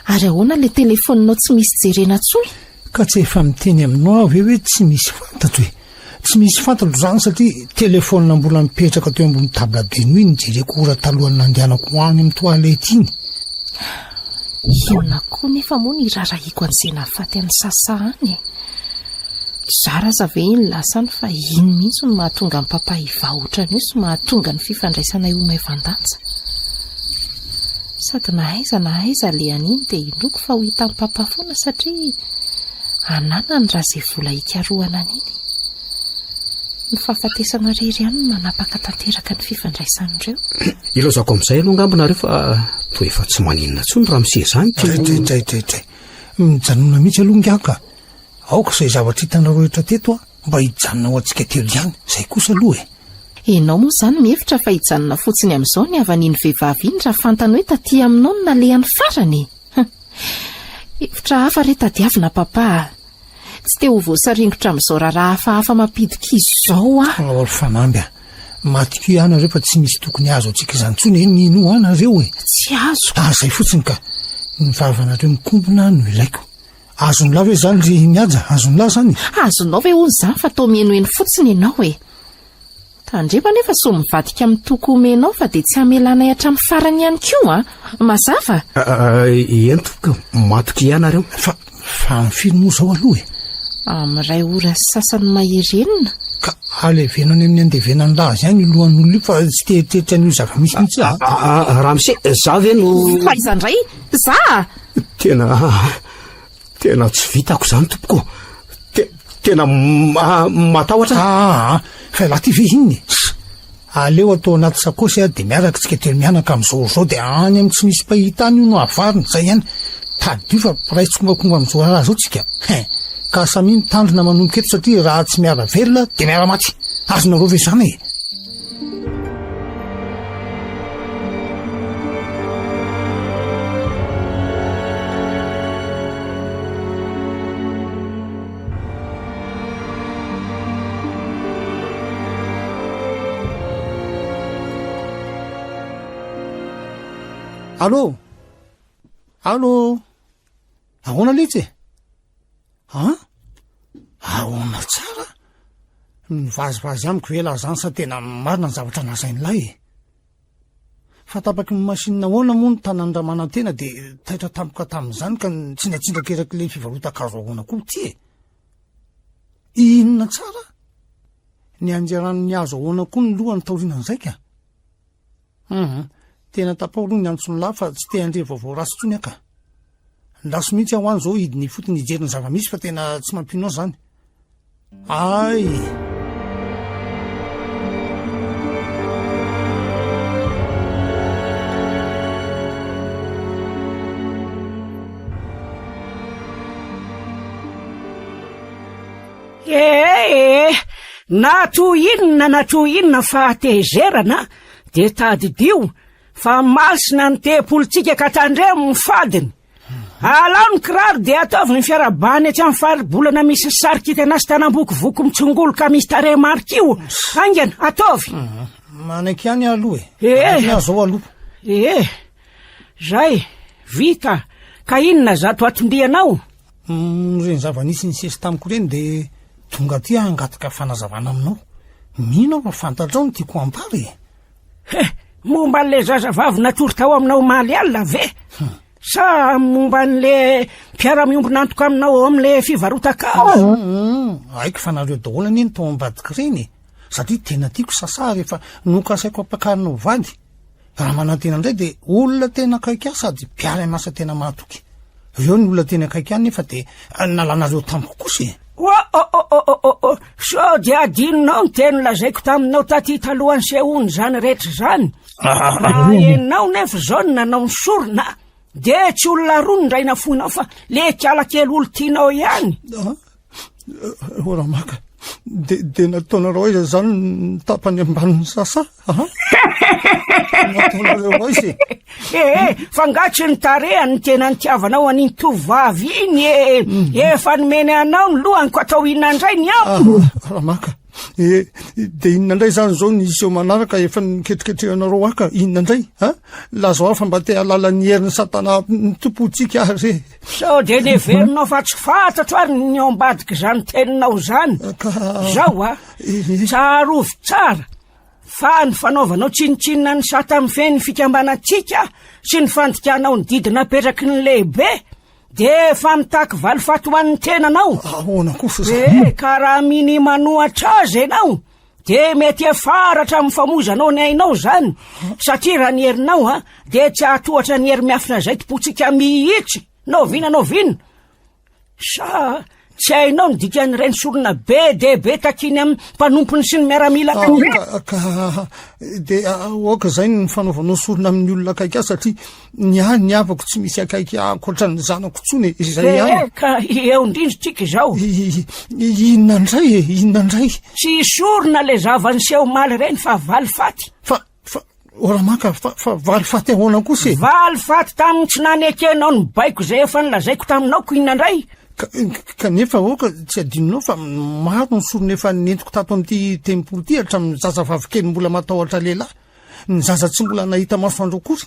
Ary ahoana le telefoninao tsy misy jerena tsony? Ka tsy efa miteny aminao avy hoe tsy misy fantatro tsy misy fantatro zany satria telefonina mbola mipetraka teo ambony tabla be noho iny jereko ora talohany nandehanako ho any amin'ny toalety iny. Iona koa nefa moa ny rarahiko an'izay nahafaty an'ny sasany. Zara aza ve iny lasany fa iny mihitsy no mahatonga ny papa hivahotrany io sy mahatonga ny fifandraisana io maivandanja. Sady na aiza le an'iny dia inoko fa ho hitan'ny papa foana satria anana ny raha izay vola hikaroana an'iny. Ny fahafatesana rery ihany no manapaka tanteraka ny fifandraisan'ireo. Ilaozako amin'izay aloha angambonareo fa toa efa tsy maninona tsony raha misy zany. Tray mijanona mihitsy aloha ngiaka. Aoka izay zavatra hitanareo rehetra teto mba hijanona ho antsika telo ihany. Izay kosa aloha Ianao moa zany mihevitra fa hijanona fotsiny amin'izao ny havan'iny vehivavy iny raha fantany hoe taty aminao no nalehan'ny farany. Hevitra hafa re tadiavina papa. Tsy te ho voasaringotra amin'izao raha hafahafa mampidika izy izao Ry fanamby matiko ianareo fa tsy misy tokony azo antsika izany tsony nino anareo Tsy azo. Zay fotsiny ka ny vavanareo mikombona no ilaiko. Azony lahy ve zany ry miaja? Azony lahy zany? Azonao ve hono zany fa tao mienoeny fotsiny ianao Tandrema nefa so mivadika amin'ny toko omenao fa dia tsy hamelanay hatramin'ny farany ihany koa mazava. Entoka matoko ianareo fa firy moa zao aloha Amin'iray ora sasany maherenina. Ka alevenany amin'ny andevenany lazy ihany lohan'olona io fa tsy tehitrehitra an'io zava-misy mihitsy raha mise za ve no fa izandray za tena tsy vitako zany tompoko. Tena matahotra. Fa laha ty ve inny aleo atao anaty sakosy dia miaraka tsika telo mianaka amin'izao dia any amin'ny tsy misy pahitany io no avarina zay ihany tadio fa ray tsokombakomba am'izao raha zao tsika ka samy mitandrina manomboka eto satria raha tsy miara velona de miara maty azonareo ve zany e. Allô allô ahoana letsy e ahoana tsara mivazivazy amiko ela zany sa tena marina ny zavatra nazain'lay e fa tapaky ny masinina ahoana moa ny tanandramana tena de taitra tampoka tamin'izany ka tsindratsindrak eraky le fivarota-kazo ahoana koa ty e inona tsara ny anjaran'ny azo ahoana koa ny lohany taoriana nzaika tena tapaoloa ny antsony la fa tsy te andre vaovao rasy tsony aka ndaso mihitsy aho any zao hidiny fotony hijeriny zava-misy fa tena tsy mampinao zany ay na to inona fa tezerana de tadidio fa masina ny te-politsika ka tandremo ny fadiny alao ny kiraro de ataovy ny fiarabany aty amin'ny faribolana misy sarikity anasy tanam-bokovoko mitsongolo ka misy tare marikio angana ataovy manaky any aloha e azao aloha zay vita ka inona zato atondrianao reny zava-nisy nisesy tamiko reny de tonga ty angataka fanazavana aminao mino fa fantatrao ny tiako ampary momba n'le zazavavy natory tao aminao maly alina ve sa momba n'le mpiara-miombonantoka aminao am'le fivarota-kazo aiko fa nareo daholo anie ny tao ambadiky reny satria tena tiako sasà rehefa nokasaiko ampakarina ho vady raha manantena indray de olona tena kaiky ahy sady mpiara masa tena matoky eo ny olona tena kaiky any nefa de nalanareo tamiko kosy so de adinonao ny teny lazaiko taminao taty talohany sehoany zany rehetra zany raha enao nefa zao ny nanao ny sorona de tsy olona roa ny ray nafonao fa le kialakely olo tianao ihany oramaka de nataonareo iza zany ny tapany ambaniny sasa nataonareo aizy fangatry ny tarehany tena nitiavanao an'iny tovavy iny efa nomeny anao ny lohany ko atao inona indray ny ampo ramaka de inona indray zany zao nisy eo manaraka efa niketriketrehanareo aka inona indray lazao afa mba te alala ny herin'ny satana nytompotsika ary so de neverinao fa tsy fantatro ary ny ambadiky zany teninao zany zao tsarovy tsara fa ny fanaovanao tsinitsinina ny sata amin'ny feny fikambanatsika sy ny fandikanao ny didina apetraky ny lehibe de fa mitaky valifato hoan'ny tenanao ahoana kosa ka raha miny manohatra azy enao de mety efaratra amin'ny famozanao ny ainao zany satria raha ny herinao de tsy ahatohatra ny hery miafina zay topotsika mihitsy naovina sa tsy hainao ny dikan'ireny sorona be de be takiny amin'ny mpanompony sy ny miaramila de oka zay ny fanaovanao sorona amin'ny olona akaiky ahy satria ny avako tsy misy akaiky akoatrany zanako tsony zay ihany ka eo indrindrotsika zao inona indray tsy sorona le zavanyseho maly reny fa valifaty fa oramaka fa valifaty ahoana kosa valifaty tamin'ny tsy nanekenao ny baiko zay efa nilazaiko taminao ko inona indray kanefa oka tsy adinonao fa maro ny sorona efa nentiko tato amin'ity tempolo ty hatramin'ny zazavavy kely mbola matahotra lehilahy ny zaza tsy mbola nahita masoandro akory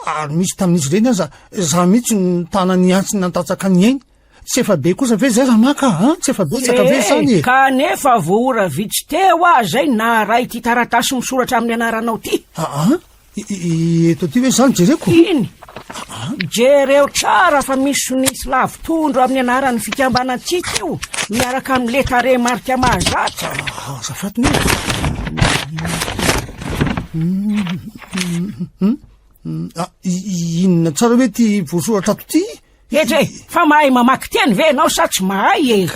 ary misy tamin'izy ireny za mihitsy ny tanany antsy nantatsaka ny ainy tsy efa be kosa ve zay ramaka tsy efa betsaka ve zany kanefa voora vitsy teo zay na ray ty taratasy misoratra amin'ny anaranao ty eto ty hoe zany jereko iny jereo tsara fa misy nisy lavitondro amin'ny anaran'ny fikambanatsika io miaraka amin'le tare marika mahazatra zafatiny inona tsara hoe ty voasoratra ato ty etra fa mahay mamaky teny ve anao sa tsy mahay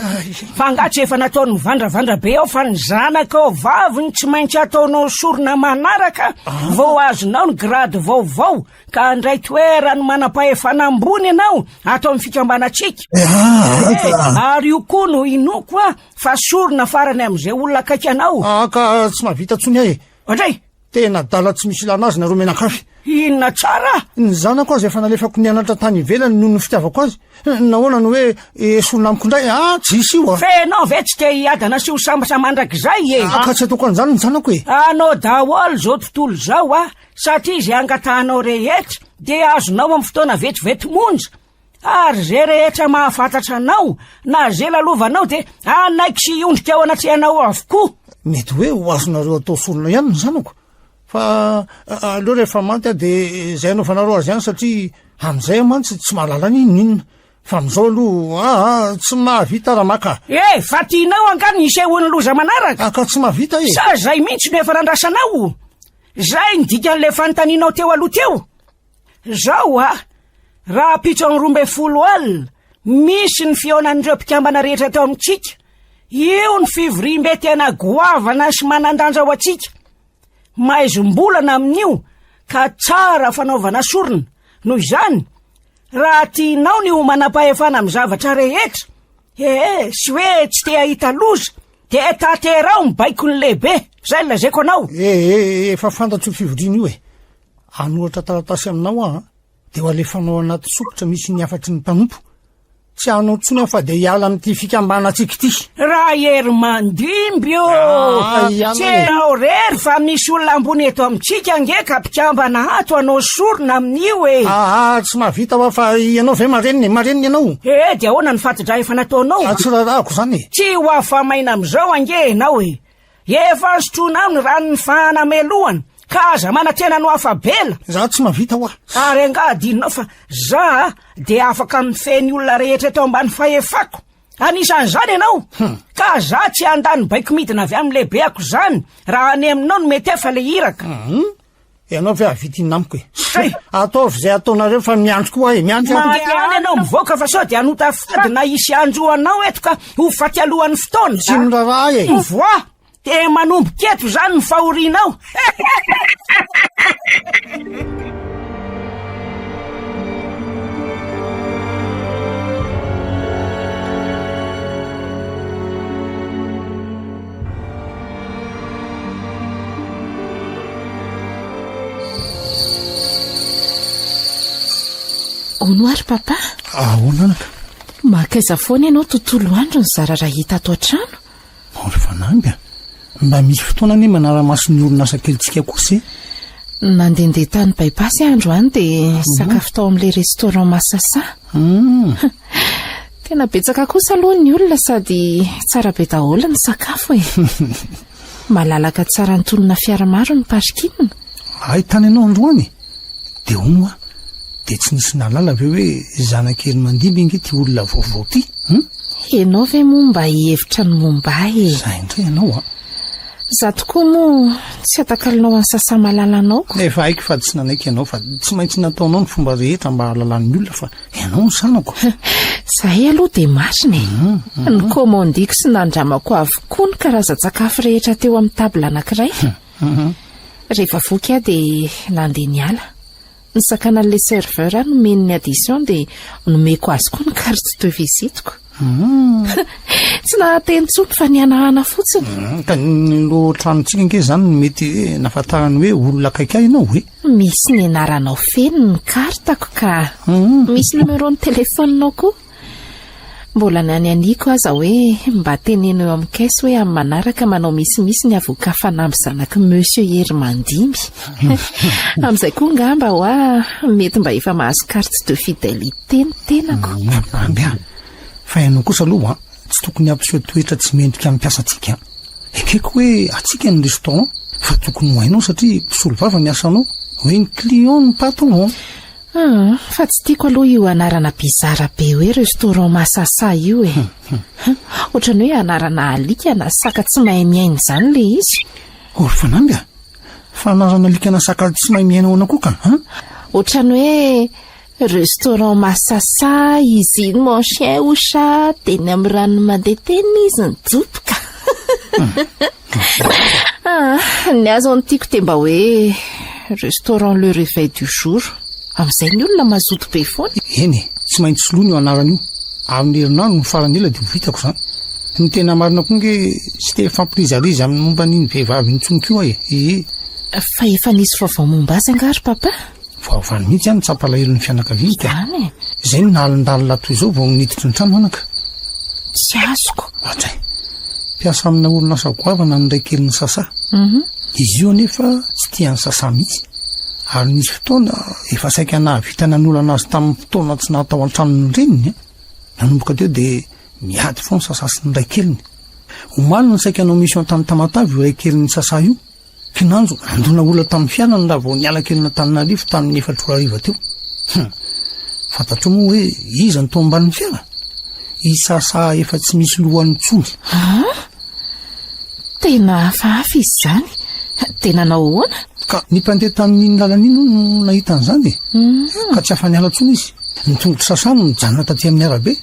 fa angatsy efa nataony mivandravandra be ao fa ny zanaka ao vaviny tsy maintsy ataonao sorona manaraka vao azonao ny grady vaovao ka andray toerany manam-pahefanambony ianao atao amin'ny fikambanatsika ary io koa no inoko fa sorona farany amin'izay olona akaiky anao ka tsy mahavita tsony ahy andray tena dala tsy misy ilana azy nareo menakafy inona tsara ny zanako azy efa nalefako nianatra tany ivelany noho ny fitiavako azy nahoana ny hoe esolona amiko indray tsisy io fenao ve tsy te hiadana sy ho sambasamandrak'izay ka tsy ataoko an'izany ny zanako anao daholo zao tontolo zao satria zay angatahanao rehetra de azonao amin'ny fotoana vetivety monja ary zay rehetra mahafantatra anao na zay lalovanao de anaiky sy iondrika ao anatrehanao avokoa mety hoe ho azonareo atao solona ihany ny zanako fa aleo rehefa manty de zay anaovanareo azy ihany satria am'izay mantsy tsy mahalala ninona fa am'izao aloha tsy mahavita raha maka fa tianao angany isehoany loza manaraka ka tsy mahavita sa zay mihitsy no efa nandrasanao zay ny dikan'le fanontanianao teo aloha teo zao raha pitso amin'ny 12 alina misy ny fionan'ireo mpikambana rehetra teo amintsika io ny fivoriam-be tena goavana sy manandanja ao atsika maizom-bolana amin'io ka tsara fanaovana sorona noho izany raha tianao ny ho manam-pahefana amin'ny zavatra rehetra sy hoe tsy te ahita loza de taterao mibaiko ny lehibe zay lazaiko anao efa fantatro fivoriana io anohatra taratasy aminao de ho alefanao anaty sokotra misy ny afatry ny mpanompo tsy anao tsony fa de hiala amin'ity fikambanatsika ity raha hery mandimby tsenao rery fa misy olona ambony eto amintsika nge ka mpikambana ato anao sorona amin'io tsy mahavita fa ianao ve mareniny ianao de ahoana ny fatidra efa nataonao tsy rarahako zany tsy ho afamaina am'izao ange enao efa sotrona ao ny ranony fahanamelohana ka aza manatena no afabela za tsy mahavita ary angadinao fa za de afaka mifeny olona rehetra tao ambany fahefako anisan'izany ianao ka za tsy andany baiko midina avy amin'ny lehibeako zany raha any aminao no mety efa le iraka ianao ve avitinina amiko ataovy zay ataonareo fa miandro koa miandro ianao mivoaka fa sao de anota fady na isy anjoanao eto ka ho faty alohan'ny fotoana tsy niraraha voa de manombo keto zany ny fahorianao onoary papa ahonanaka makaiza foana ianao tontolo andro ny zarara hita ato an-trano fanamby mba misy fotoana ny manara-maso ny olona asakelitsika kosa nandehandeha tany baibasy andro any de sakafo tao amin'le restaurant masasa tena betsaka kosa aloha ny olona sady tsara be daholo ny sakafo malalaka tsara ny tolona fiaramaro ny parikinina tany ianao androany de ono de tsy nisy nalala ve hoe zanakely mandimby inge ty olona vaovao ty ianao ve moa mba hihevitra ny momba zay indray ianao za tokoa moa tsy atakalinao any sasa malalanao efa haiko fa tsy nanaiky ianao fa tsy maintsy nataonao ny fomba rehetra mba halalan'ny olona fa ianao ny sanako zahay aloha de marina ny komandiko sy nandramako avokoa ny karazan-tsakafo rehetra teo amin'ny tabla anankiray rehefa voky de nandeha ny ala ny sakana n'le serveur nomeny ny addition de nomeko azy koa ny carte de visiteko tsy nahateny tsony fa nianahana fotsiny ka lo tranotsika nke zany mety nafatarany hoe olona akaiky ahy ianao misy ny anaranao feny ny kartako ka misy numero ny telefoninao koa mbola ny any aniko aza hoe mba teneno eo amin'ny kaisy hoe amin'ny manaraka manao misimisy ny avoka fanamby zanaky monsieur hery mandimby amin'izay koa ngamba mety mba efa mahazo carte de fidélité ny tenako fa ianao kosa aloha tsy tokony ampiseho toetra tsy mendrika amin'ny mpiasantsika ekeko hoe atsika ny restaurant fa tokony ho hainao satria mpisolo vava ny asanao hoe ny client ny patron fa tsy tiako aloha io anarana bizara be hoe restaurant masasa io ohatrany hoe anarana alika na saka tsy mahay miaina zany le izy fanamby fa anarana alika na saka tsy mahay miaina ao ana koa ka ohatrany hoe restaurant masasa izy iny mon chien osa teny amin'ny rano mandeha teny izy ny jopoka ny azo anytiako te mba hoe restaurant le réveil du jour amin'izay ny olona mazoto be foana. Eny tsy maintsy soloana io anarany io amin'ny herinandro ny farany ela dia vitako izany. Ny tena marina koa nge tsy te fampirizariza amin'ny momba n'iny vehivavy nitsoniko io fa efa nisy vaovao momba azy angary papa? Vaovany mihitsy ihany tsapalahelo ny fianakaviaka. Izay ny nalindalina toy izao vao niditry ny trano anaka. Tsy azoko. Atray mpiasa amina orinasa goavana ny ray kely ny sasa. Izy io anefa tsy tiany sasa mihitsy ary nisy fotoana efa saika nahavita nanolana azy tamin'ny fotoana tsy natao an-tranony reniny. Nanomboka teo dia miady foana sasa sy ny ray keliny. Omaly ny saika anao misy an-tany Tamatavy io ray keliny sasa io. Kinanjo andona olona tamin'ny fianana raha vao niala kelina Tananarivo tamin'ny 4 ariva teo. Fantatro moa hoe iza ny tao ambanin'ny fiara? I sasa efa tsy misy lohany tsony. Tena hafahafa izy zany. Tena nahoana? Ka ny mpandeha tamin'iny lalan'iny no nahita an'izany ka tsy afaniala tsony izy. Ny tongotra sasano mijanona taty amin'ny arabe.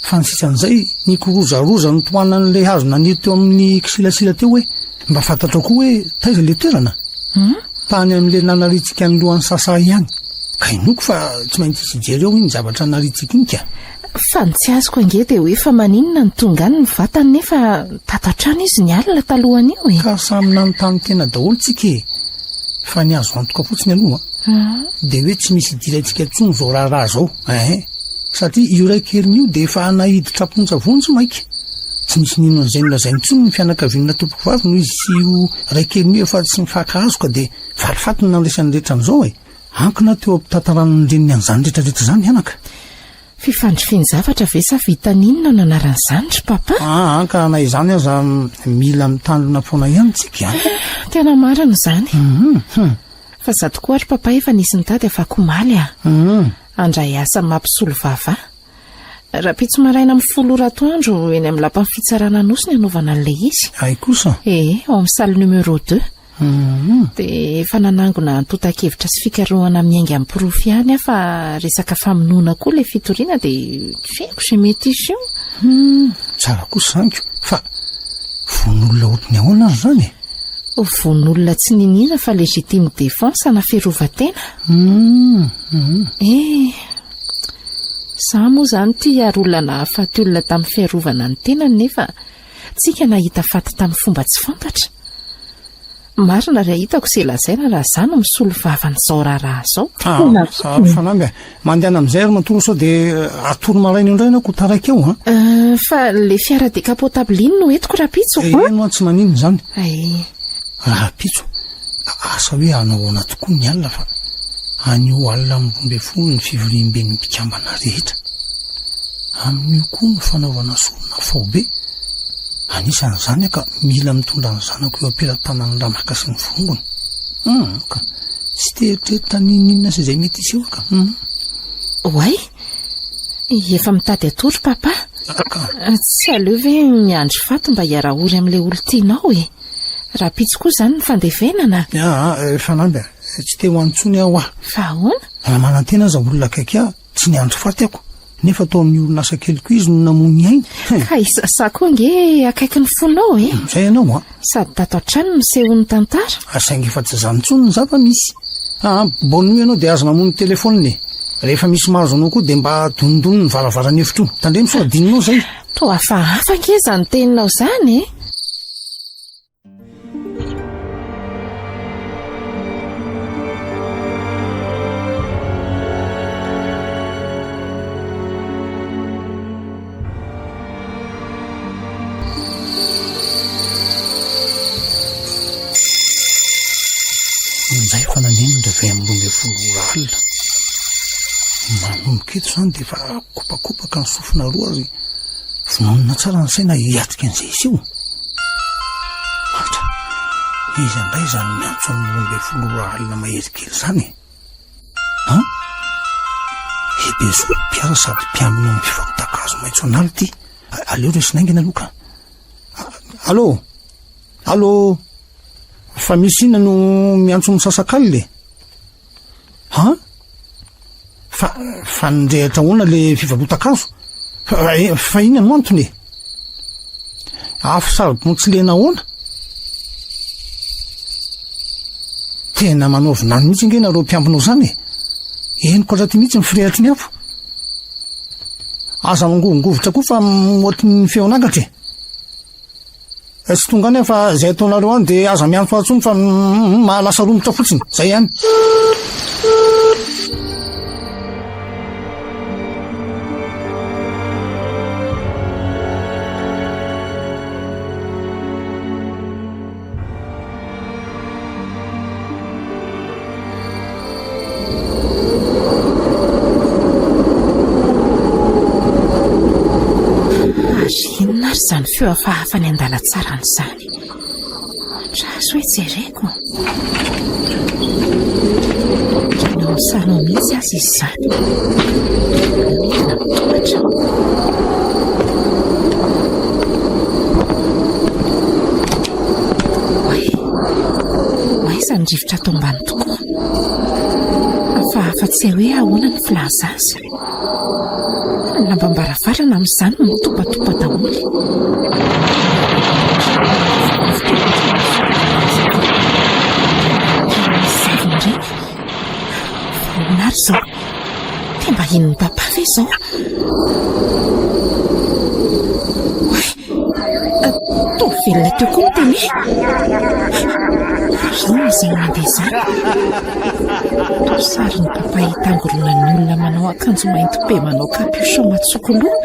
Fa ny sisan'izay ny korozaroza ny toana n'ilay hazo naniry teo amin'ny kisilasila teo hoe mba fantatra koa hoe taiza le toerana. Tany amin'le nanaritsika ny lohan'ny sasa ihany. Ka inoko fa tsy maintsy izy jery eo iny zavatra naritsika iny ka. Fa ny tsy azoko ange dia hoe fa maninona ny tonga any ny vatany nefa tatatrano izy ny alina talohany io Ka samy nanontany tena daholo tsika fa ny azo antoka fotsiny aloha dia hoe tsy misy idirantsika tsony zao raharaha zao. Satria io ray keliny io dia efa nahiditra pontsavonjy maika. Tsy misy nino an'izay nolazainy tsony ny fianakaviana tompoko vavy no izy sy io ray keliny io efa tsy mifakahazoka dia falifaty ny nandraisany rehetra an'izao ankina teo ampitantarany reniny an'izany rehetrarehetra izany anaka. Fifandrifiny zavatra ve sa vitaninona no anaran'izany ry papa? Ka na izany aza mila mitandrina foana ihany tsika. Tena marina izany. Fa zato koa ry papa efa nisy nitady afaka omaly andray asa mampisolo vava. Raha pitso maraina amin'ny 10 oratoandro eny amin'ny lapan'ny fitsarana nosy ny anaovana an'ilay izy. Ay kosa? Ao amin'ny salle numéro 2. Dia efa nanangona antotan-kevitra sy fikarohana amin'ny ainga amin'ny porofy ihany fa resaka famonoana koa ilay fitoriana dia feko izay mety izy io. Tsara kosa zaniko fa von'olona ohatry ny ahoana azy zany? Von'olona tsy ninina fa légitime défense ana fiarovan-tena. Sa moa izany tia ary olona nahafaty olona tamin'ny fiarovana ny tenany nefa tsika nahita faty tamin'ny fomba tsy fantatra. Marina raha hitako se lazaina raha izany misolo vavan'izao raharaha izao. Fanamby mandehana amin'izay ary matory sao dia atoro maraina indray na ko taraiky eo. Fa le fiara décapotable iny no entiko Rapitso. No tsy maninona izany. Rapitso, asa hoe hanahoana tokoa ny alina fa anio alina amin'ny 12 ny fivoriam-ben'ny mpikambana rehetra. Amin'io koa ny fanaovana solona faobe. Anisan'izany ka mila mitondra ny zanako eo ampelantanany ramaka sy ny vongony. Ka tsy teritreritana ninina sy izay mety iseho ka. Oay, efa mitady atory papa. Tsy aleo ve miandry faty mba hiara-ory amin'ilay olo tianao Rapitso koa izany ny fandevenana. Fanamby, tsy te ho antsony aho Fa ahoana? Raha manantena aza olona akaiky tsy niandry faty ako. Nefa tao amin'ny orinasa keliko izy no namony ainy. Ka isasa koa nge akaiky ny fonao Zay ianao sady tato an-trano no sehony tantara. Saingy efa tsy zany tsony ny zava misy. Bonno ianao dia azo mamony telefoniny. Rehefa misy mahazo anao koa dia mba donidony ny varavarany efitra io. Tandremo sao adininao zay. To hafahafa nge zany teninao zany Nzay fa nanenony ravay amin'ny 12 alina. Manomboka eto izany dia efa kopakopaka ny sofina roa ary vononina tsara ny saina hiatrika an'izay izy io. Matra, izy indray izany miantso amin'ny 12 alina mahery kely izany. Ebe zao mpiara sady mpiambina amin'ny fivarotakazo maitso an'aly ity. Aleo resy naingana aloha ka. Allô? Fa misy inona no miantso misasakaly le? fa nindrehatra hoana le fivarota-kazo fa iny no antony afo sarobontsylena hoana tena manaovinany mihitsy nge nareo mpiambinao zany eniko raha ty mihitsy mifirehatry ny afo aza mangovongovotra koa fa moatry ny feonagatra tsy tonga any fa zay ataonareo any de aza miantso atsony fa mahalasa romotra fotsiny zay ihany inona ry zany feo afahafany an-dalatsarany zany andraso hoe jereko ranao misanao mihitsy azy izy zany midina mitohatra oaiza ny rivotra ato ambany tokoa afahafa tsy hoe ahoana ny filaza azy lambambaravarana amin'izany mitopatopa daholy zavindreny vaonary zao te mba inony papa ve zao tovelona teo koa ny tele rino izay mandeha zany tosary ny papa hitangorona ny olona manao akanjo mainty be manao kapioshon matsokoloha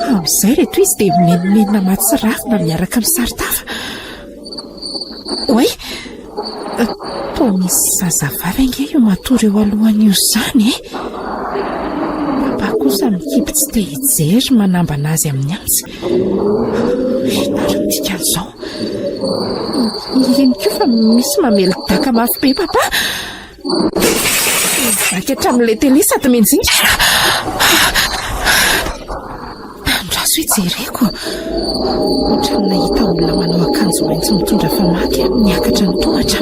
amin'izay reto izy dia menomenina matsirafina miaraka amin'ny saritafa oay toa misy zazavavy ange io matory eo alohan'io zany papa kosa mikipy tsy te hijery manambana azy amin'ny antsy nareo tikan'izao iny ko fa misy mamely daka mafy be papa vaky hatramin'ilay tele sady menjinga andraso hijereko ohatrany nahita olona manao akanjo maintso mitondra famaky miakatra ny tohatra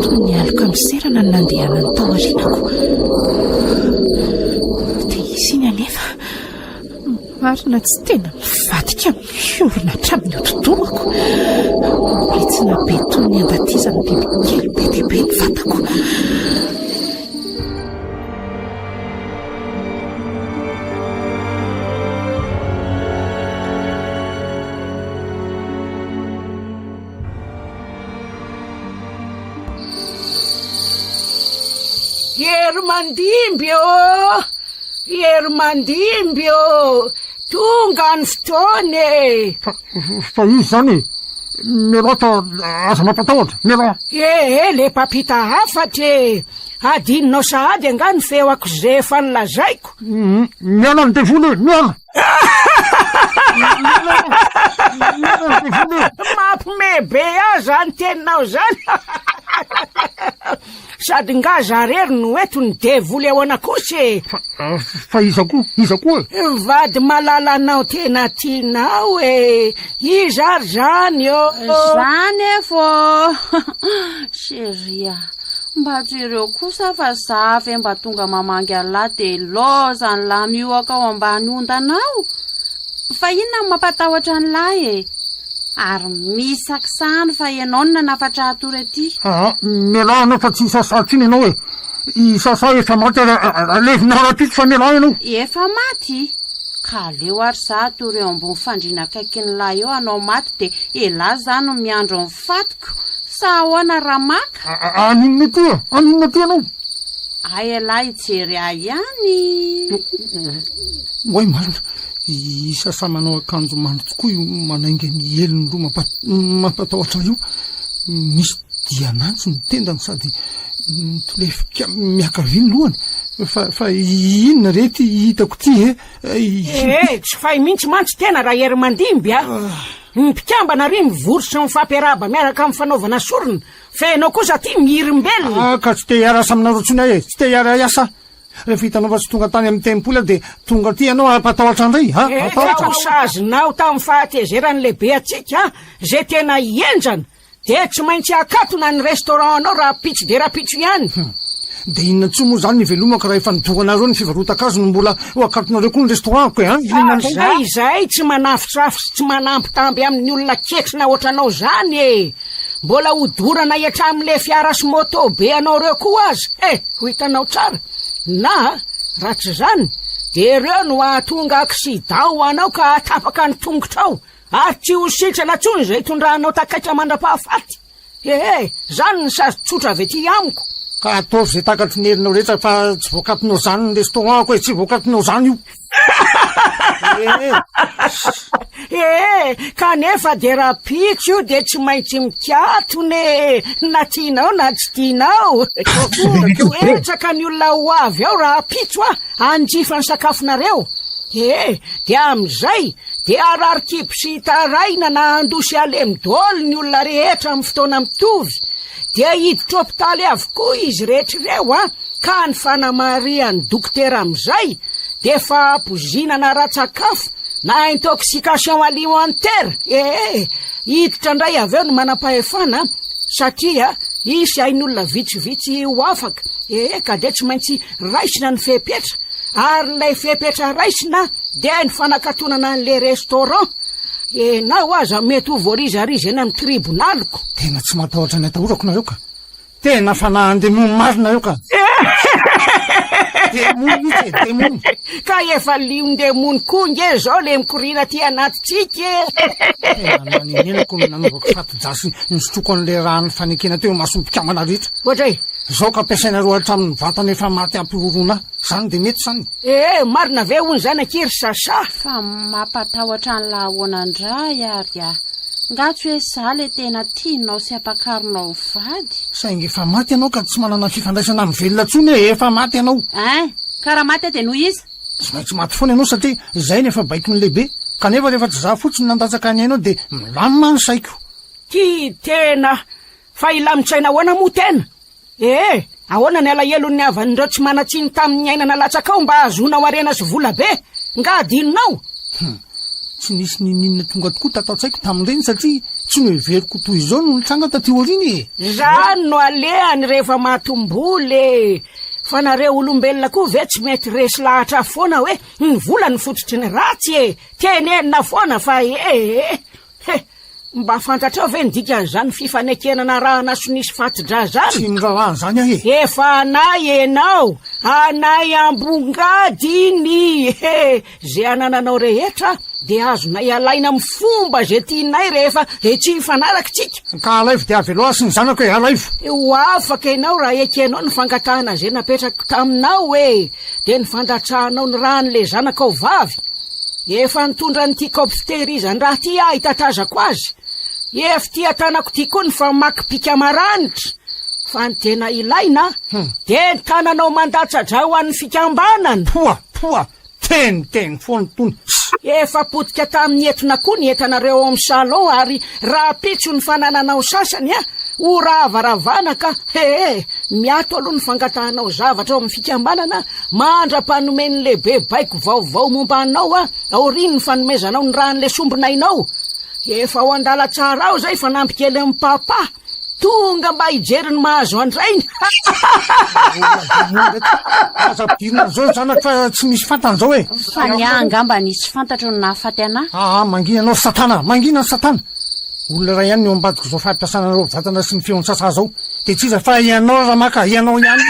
toy ny aloka miserana ny nandehana ny tao arinako dia izy iny anefa marina tsy tena mivadika miorona hatramin'ny ototomako olitsina be toy ny andatizany bibikely be dia be ny vatako Ery mandimby o tonga ny fotoany fa izy zany melota aza mampatahotra mela le papita hafatra adininao sahady anga ny feoako zay efa nylazaiko miala ny devoly miala mampimebe azy zany teninao zany sady nga zarery no eto ny devoly ao anakosy fa iza koa vady malalanao tena tianao iza ary zany zany efo sheria mba tsy ireo kosa fa zafy mba tonga mamangy ala de loza ny la mioaka ao ambany ondanao fa inona mampatahotra ny lahy ary misakisany fa ianao na nafatra atory aty melana fa tsy sasatsiny ianao isasa efa maty levinao atytsy fa mela ianao efa maty ka leo ary za atory eo ambony fandrina akaiky ny lahy eo anao maty de ela zany miandro ny fatiko sa ahoana raha maka aninona ty ianao ay ala ijery ay ihany oay marina isasa manao akanjo mandro tokoa io manainga ny eliny roa mampatahotra io misy dianantsy ny tendany sady tolefika miakaviny lohany fa inona rety hitako ty tsy fay mihitsy mantsy tena raha ery mandimby ny mpikambana ry mivorotra mifampiaraba miaraka amin'ny fanaovana sorona fa ianao kosa ty mihirimbelona ka tsy te hiarasa aminareo tsony tsy te hiara iasa rehefa hitanao fa tsy tonga tany amin'ny tempoly de tonga ty ianao apatahotra andray sazinao tamin'ny fahatezeran'ny lehibe atsika zay tena ienjana de tsy maintsy akatona ny restaurant anao raha pitso de raha pitso ihany. De inona tso moa zany nyvelomaka raha efa nidohanareo ny fivarotakazo no mbola ho akatonareo koa ny restaurantko izay tsy manafitrafy tsy manampitamby amin'ny olona ketrina ohatranao zany e. Mbola hodorana hatramin'le fiara sy moto be anao reo koa azy ho hitanao tsara. Na raha tsy zany de reo no ahatonga aksidan ho anao ka atapaka ny tongotrao ary tsy ho sitrana tsony zay tondrahanao takaitra mandra-pahafaty. Zany ny sazy tsotra avy ety amiko. Ka ataovy zay takatry ny herinao rehetra fa tsy voakatinao zany ny restaurantko tsy voakatinao zany io. Kanefa de raha pitso io de tsy maintsy mikatone na tianao na tsy tianao. Etsaka ny olona ho avy ao raha pitso anjifa ny sakafonareo. De am'izay de ararikibo sy taraina na andosy alemidolo ny olona rehetra amin'ny fotoana mitovy. De hiditra hôpitaly avokoa izy rehetrareo ka ny fanamarian'ny dokotera am'izay de fa apozinana ratsakafo na intoxication alimentaire. Hiditra ndray avy eo no manam-pahefana satria isy ain'olona vitsivitsy ho afaka. Ka de tsy maintsy raisina ny fepetra ary lay fepetra raisina de ny fanakatonana n'le restaurant. Na ho aza mety ho voarizarizy eny amin'ny tribonaliko. Tena tsy matahotra ny atahorako nareo ka. Tena fa nahandemono marina eo ka. Demono. Ka efa lion-demono koa nge zao le mikorina ty anatytsika. Tena naninenako no nanaovako fatojasy nisotroko an'le raha ny fanekena teo mahasom-pikamana rehetra. Ohatray zao ka ampiasainareo hatramin'ny vatana efa maty ampihorona zany de mety zany. Marina ve hono zany akery sasa. Fa mampatahotra ny lahoanandray ary ngatsy hoe za le tena tianao sy apakarinao vady. Saingy efa maty ianao ka tsy manana fifandraisana amin'ny velona tsony efa maty ianao. Karaha maty de noho izy. Tsy maintsy maty foana ianao satria zay nefa baiko ny lehibe. Kanefa rehefa tsy za fotsiny nandatsaka ny ainao de milamina ny saiko. Ty tena fa ilamintsaina ahoana moa tena. Ahoana ny alahelo ny avan'ireo tsy manatsiny tamin'ny ainana latsakao mba azonao arena sy vola be nga adinonao. Tsy nisy ninina tonga tokoa tatatsaiko tamin'ireny satria tsy noheveriko toy izao no nitranga taty oriny. Zany no alehany rehefa matomboly. Fa nareo olombelona koa ve tsy mety resy lahatra foana hoe ny vola ny fototry ny ratsy tenenina foana fa mba fantatrao ve ndikan'izany fifanekenana raha naso nisy fatidra zany. Tsy mirahahany zany Efa anay enao anay ambongadiny. Zay anananao rehetra de azonay alaina amin'ny fomba zay tianay rehefa tsy mifanaraka tsika. Ka alaivo de aveloa sy ny zanako alaivo. Ho afaka ianao raha ekenao ny fangatahana zay napetraka taminao de ny fandatsahanao ny ran'le zanakao vavy. Efa nitondra ny ty kopfterizany raha ty hitatazako azy. Efa ty atanako ty koa ny fa makipika maranitra. Fa ny tena ilaina de ny tananao mandatsadra ho an'ny fikambanana. Poa teny foana tony. Efa potika tamin'ny entona koa ny entanareo amin'ny salon ary raha pitso ny fanananao sasany ho ravaravana ka miato aloha ny fangatahanao zavatra ao amin'ny fikambanana mandra-panomeny lehibe baiko vaovao momba anao aoriny ny fanomezanao ny ran'le sombinainao. Efa ho andala tsara ao zay fa nampikely amin'ny papa tonga mba hijeriny mahazo andrainy. Azadirina zao zanako fa tsy misy fantan'zao fa ny angamba nisy fantatro ny nahafaty anay. Manginanao satana mangina satana. Olona ray ihany no ambadiko zao fampiasanareo vatana sy ny feon-tsasa zao de tsy iza fa ianao raha maka ianao ihany.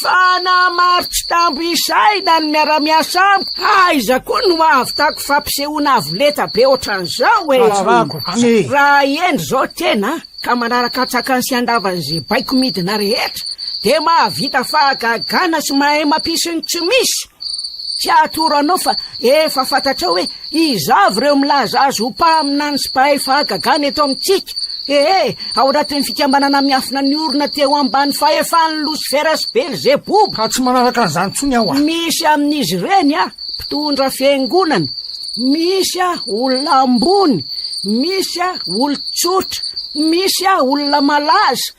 Fa namarotsy tambo isaina ny miara-miasa amiko. Aiza koa no ahavitako fampisehoana avoleta be ohatran'izao raha endry zao tena ka manaraka tsakany sy andavan'izay baiko midina rehetra de mahavita fahagagana sy mahay mampisiny tsy misy. Tsy atoro anao fa efa fantatrao hoe izavy reo milaza azy ho mpaminany sy mpahay fahagagana eto amintsika. Ao anatin'ny fikambanana miafina ny orona teo ambany fahefany Lucifer sy Belzebub. Ka tsy manaraka an'izany tsony aho. Misy amin'izy ireny mpitondra fiangonana, misy olona ambony, misy olon-tsotra, misy olona malaza.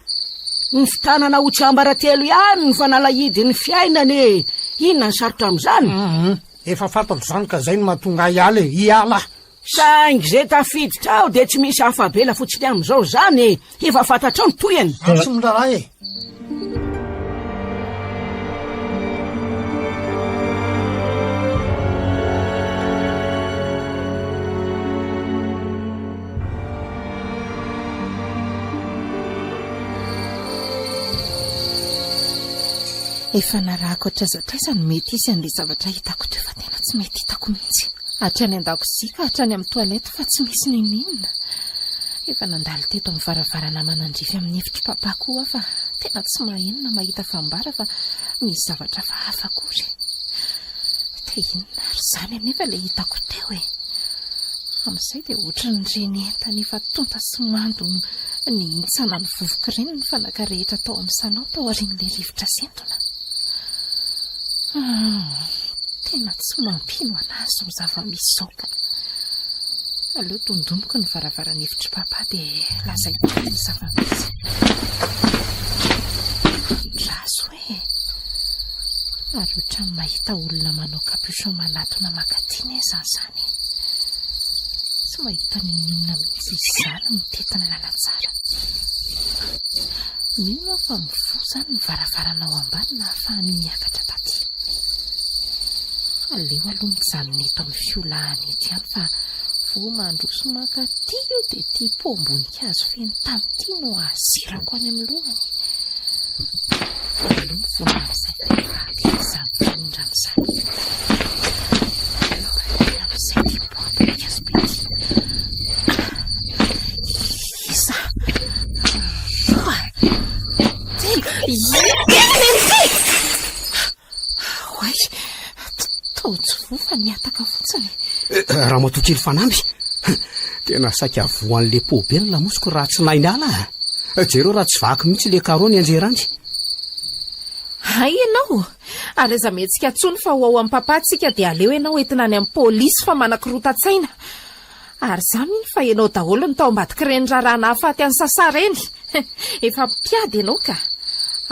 Ny fitanana ho tsiambaratelo ihany ny fanalahidy ny fiainany. Inona ny sarotra amin'izany? Efa fantatro zany ka zay no mahatonga hiala. saingy zay tafiditra ao de tsy misy hafabela fotsiny am'izao zany efa fantatrao ny toyany tsy miraharaha e. efa narahako atrazatraizany mety isy an'le zavatra hitako to efa tena tsy mety hitako mihitsy hatrany an-dakozika hatrany amin'ny toalety fa tsy misy ninina efa nandalo teto amin'ny varavarana manandrify amin'ny efitry papa koa fa tena tsy mahenona mahita fambara fa misy zavatra fa hafa kory te inona ary zany anefa le hitako teo e amin'izay dia ohatra ny reny entany efa tonta sy mando ny intsana ny vovoka ireny ny fanaka rehetra tao amin'ny salao tao arin'le rivotra sentona tena tsy mampino anazy zao zava-misy zao ka aleo tondomiko ny varavarany efitry papa dia lazay koa ny zava-misy raso hoe ary ohatra ny mahita olona manao capuchon manatona makatiny zany tsy mahita ninona mihitsy izy zany mitetina lalatsara mino fa mivozany ny varavarana ao ambany na ahafahany miakatra taty aleo aloha mijanona eto amin'ny fiolahany ety ihany fa vo mandroso makaty io dia tia poamboninkazo feno tamity no azirako any amin'ny lohany aloha mivona amin'izay fehivavy izany fanindra amin'izany amin'izay tia poamboninkazo be ty iza oay taotsy vofa niataka fotsiny raha matokely fanamby tena saika voan'le pobela lamosiko raha tsy nainy ala jereo raha tsy vaky mihitsy le karony anjerany ay ianao ary aza metsika tsony fa ho ao amin'ny papatsika dia aleo ianao entina any amin'ny polisy fa manakorotatsaina ary za miny fa ianao daholo ny tao ambadiky reny rarana hafaty any sasara eny efa mpiady ianao ka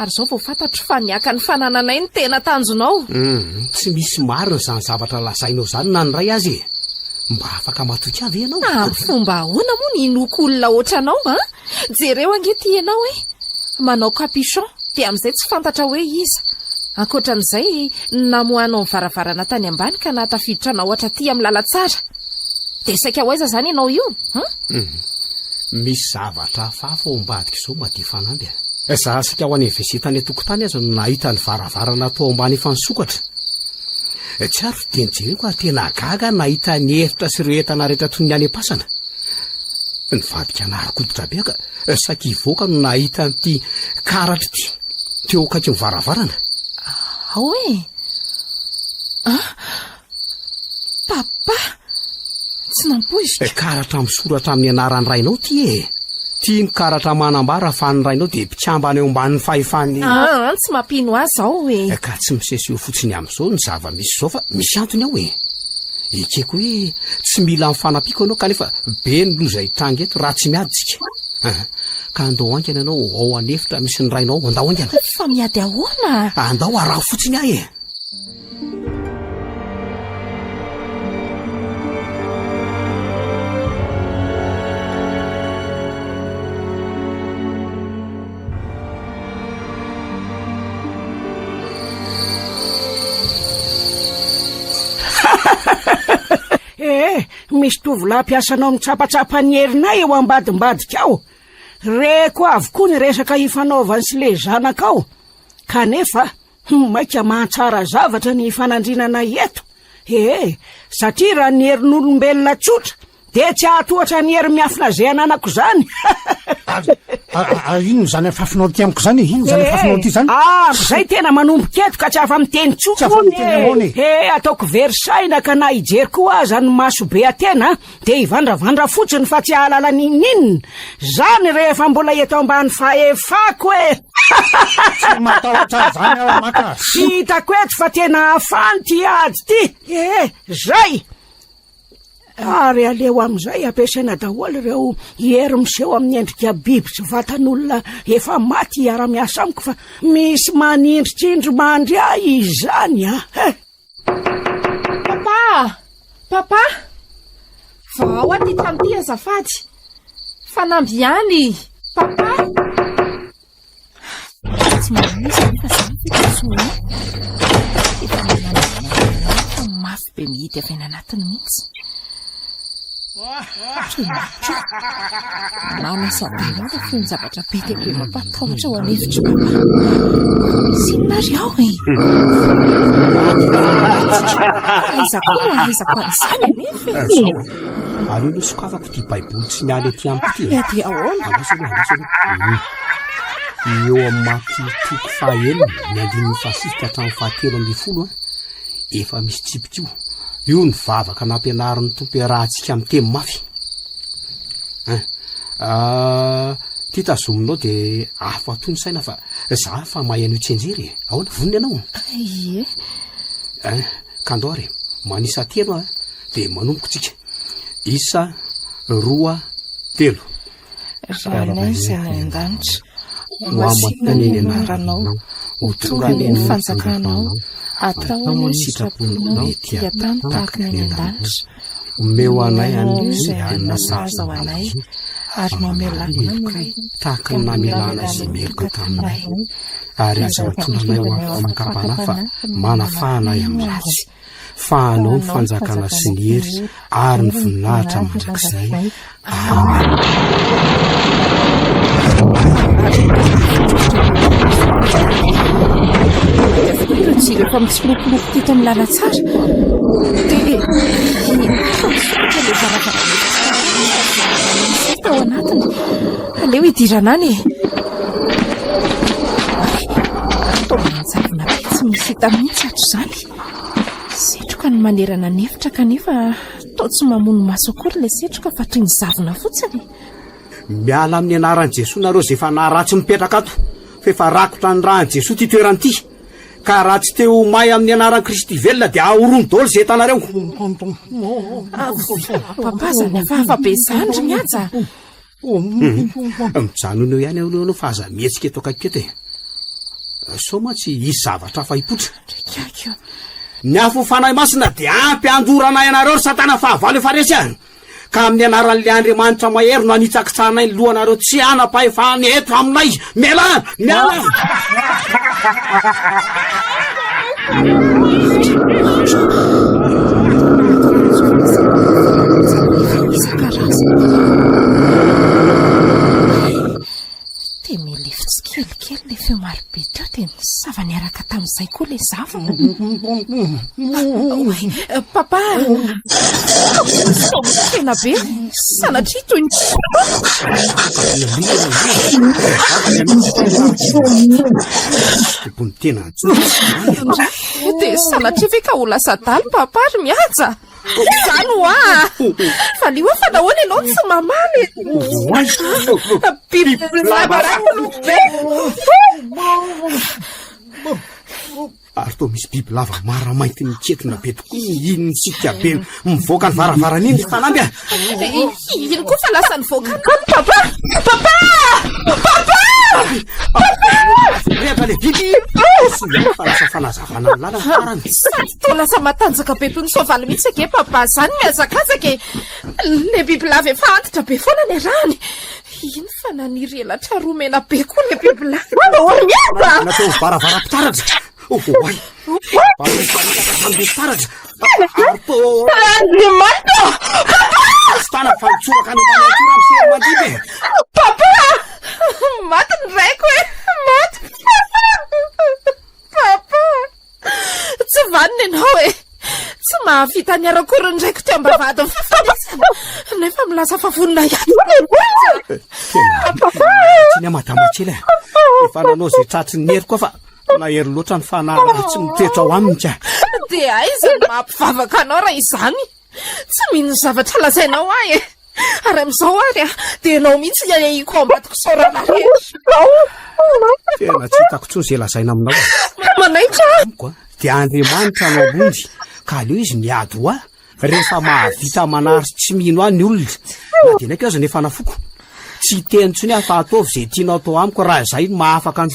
ary zao vao fantatro fa niaka ny fanananay ny tena tanjonao tsy misy marina zany zavatra lazainao zany na ny ray azy mba afaka matoky avy ianao fomba ahoana moa ny inoko olona oatra anao jereo angety ianao e manao capuchon dia amin'izay tsy fantatra hoe iza ankoatran'izay namohanao ny varavarana tany ambany ka natafiditra na ohatra ty amin'ny lalatsara dia saika ho aiza zany ianao io misy zavatra hafafa ao ambadika izao madio fanamby za sika ho any vesitany atokotany azy no nahita ny varavarana tao ambany efa nisokatra tsy ary fitenjereko ary tena gaga nahita ny efitra sy ireo entana rehetra toy ny any am-pasana ny vadika naharikoditra be ka saika ivoaka no nahita n'ity karatra ity teo akaiky ny varavarana ao e papa tsy nampoizitra karatra misoratra amin'ny anaran'ny rainao ty e tia ny karatra manambara fa ny rainao dia mpitsambany eo amban'ny fahefany tsy mampino azy ao e ka tsy misesy eo fotsiny amin'izao ny zava-misy zao fa misy antony ao e ekeko hoe tsy mila amin'ny fanampiako anao kanefa be ny loza hitranga eto raha tsy miaditsika ka andao angana ianao ao anefitra misy ny rainao andao angana fa miady ahoana andao araha fotsiny ahy e misy tovolahy mpiasanao mitsapatsapa ny herinay eo ambadimbadika ao reko avokoa ny resaka hifanaovany sy le zanakao kanefa maika mahatsara zavatra ny fanandrinana eto satria raha ny herin'olombelona tsotra dia tsy ahatohatra ny hery miafina zay ananako zany ino zany afafinao ty amiko zany ino zany afafinao ty zany zay tena manomboka eto ka tsy afa miteny tsotrony ataoko verisaina ka na ijery koa aza ny maso be atena dia ivandravandra fotsiny fa tsy ahalala ninninina zany rehefa mbola eto ambany fahefako tsy matahotra zany ao maka hitako eto fa tena afany ty ady ty zay ary aleo amin'izay ampiasaina daholo ireo hery miseho amin'ny endrika biby tsy vatan'olona efa maty hiara-miasa amiko fa misy manindritrindry mandry ahy izany papa Vao aty tranoty azafady. Fanamby ihany. Papa. Tsy manisy nefa zany fitosoa. Efa manana mafy be mihity avy any anatiny mihitsy. Nanasadinara feno zavatra be dia be mampatahotra ho anevitra papa. Misy inona ry ao e? Aizako an'izany anefa. Aleo no sokafako ty baiboly tsy nialy aty amiko ty. Dia ahoana? Eo amin'ny makitoko fahaenina ny andininy fasisika hatramin'ny fahatelo amby folo efa misy tsipikio. Io ny vavaka nampianarin'ny tompo rahantsika amin'ny teny mafy. Ty tazominao dia afa toy ny saina fa za fa mahay an'io tsenjery. Ahoana vonona ianao? Ie. Kandore, manisa telo dia manomboka tsika. Isa, roa, telo. Ranay izay nandanitra. Hoamatany ny anaranao, ho tonga ny fanjakanao, atao ny sitraponao ety an-tany tahaka ny an-danitra. Omeo anay an'io izay hanina saza ho anay, ary mamelana anay tahaka ny namelana izay meloko taminay. Ary azahotonanay ho afamakapana fa manafahanay amin'ny ratsy. Fahanao ny fanjakana sy ny hery ary ny voninahitra mandrakizay. Ireo tsika efa mitsilopoloko teto amin'ny lala tsara dia le varavara ao anatiny aleo hidirana any tomanjavona be tsy misy hita mihitsy atro izany. Setroka ny manerana nefitra kanefa tao tsy mamono maso akory ilay setroka fa toy ny zavona fotsiny. Miala amin'ny anaran'i Jesoa nareo izay efa naharatsy mipetraka ato fa efa rakotra ny rahan'i Jesoa ty toeran'ity. Ka raha tsy teo may amin'ny anaran'i Kristy velona dia ahorony daholo izay tanareo. Papa zany afahafa be izany ry mihaja. Mijanona eo ihany eo fa aza mihetsika eto akaiketo e. Sao mantsy hisy zavatra afa hipotra. Ny afo fanahy masina dia ampy andoranay anareo ry satana fahavalo efa resy any. Ka amin'ny anaran'ilay Andriamanitra mahery no anitsakitsanay ny lohanareo tsy anam-pahefana eto aminay. Miala! Dia milefitsy kelikely le feo marobe teo dia nisava niaraka tamin'izay koa le zavona. Papa, tena be sanatria toy ny dia sanatria ve ka ho lasa daly papa ry mihaja. Izany ho fa lio fa nahoana ianao tsy mamaly. Biby lavarako be. Ary toa misy biby lava maramainty miketina be tokoa iny ny sika be mivoaka ny varavarana iny fanamby iny koa fa lasa nivoaka ny papa. Rehefa le biby fa lasa fanazavana ny lala farany. Sady toa lasa matanjaka be toy ny soavaly mihitsy ake papa zany miazakazaka e. Le biby lava efa antitra be foana ny rany. Iny fa naniry elatra romena be koa le biby lava. Natao varavara-pitaratra. Oay. Taratra. Andriamanitra! Stana fanitsoraka ny manatura amin'ny sery mandidy. Papa! Maty ny raiko e! Maty! Papa! Tsy vanina ianao e! Tsy mahavita niarakory ny raiko teo ambavady nefa milaza fa vonina ihany. Tsy ny amadamatsela. Efa nanao izay tratry ny hery koa fa nahery loatra ny fanahara tsy mitoetra ao aminy ka. Dia aiza ny mampivavaka anao raha izany? Tsy mino zavatra lazainao ahy e. Ary amin'izao ary dia ianao mihitsy iahiko ao ambadiko saorana rehetra. Tena tsy hitako tsony izay lazaina aminao. Manaitra? Dia Andriamanitra no ambondy ka aleo izy miady ho rehefa mahavita manary tsy mino any ny olona. Na dia naiko aza nefa nafoko. Tsy teny tsony aho fa ataovy izay tianao atao amiko raha izay no mahafaka ny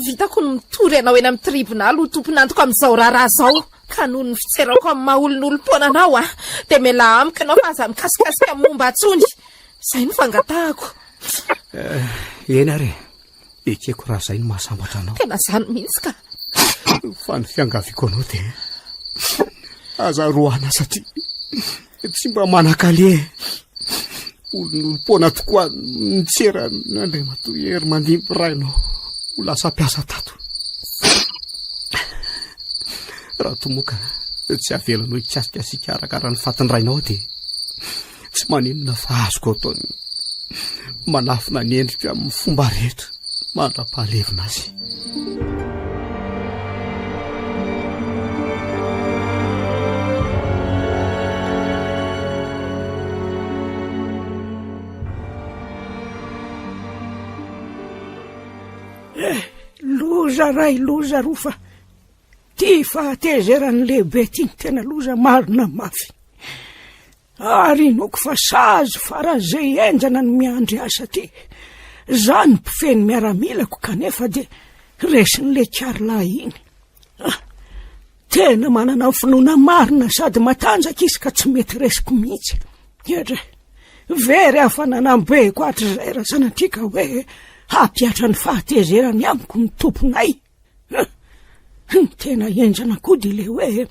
vitako ny mitory ianao eny amin'ny tribunal ho tomponantoko amin'izao raharaha izao. ka noho ny fitserako amin'ny maha-olon'olom-poana anao dia mela amiko ianao fa aza mikasikasika momba atsony. Izay no fangatahako. Eny ary ekeko raha izay no mahasambatra anao. Tena izany mihitsy ka. Fa ny fiangaviako anao dia azaroana satria tsy mba manan-kalia. Olon'olom-poana tokoa nitsera n'Andriamatoa hery mandimby rainao ho lasa mpiasa tato. Raha tomoka tsy avelanao hikasikasika arakara ny fatiny rainao dia tsy maninona fa azoko ataony manafina ny endrika amin'ny fomba rehetra mandra-pahalevina azy. Loza ray loza rofa ty fahatezerany lehibe ty ny tena loza marina mafy. Ary noko fa sazy fara zay enjana ny miandry asa ty. Zany mpifeny miaramilako kanefa de resin'le Karlahy iny. Tena manana finoana marina sady matanjaka izy ka tsy mety resiko mihitsy. Edre very afananambeko atry zay raha sanatrika hoe hapiatra ny fahatezerany amiko ny tomponay. Tena enjana kody le hoe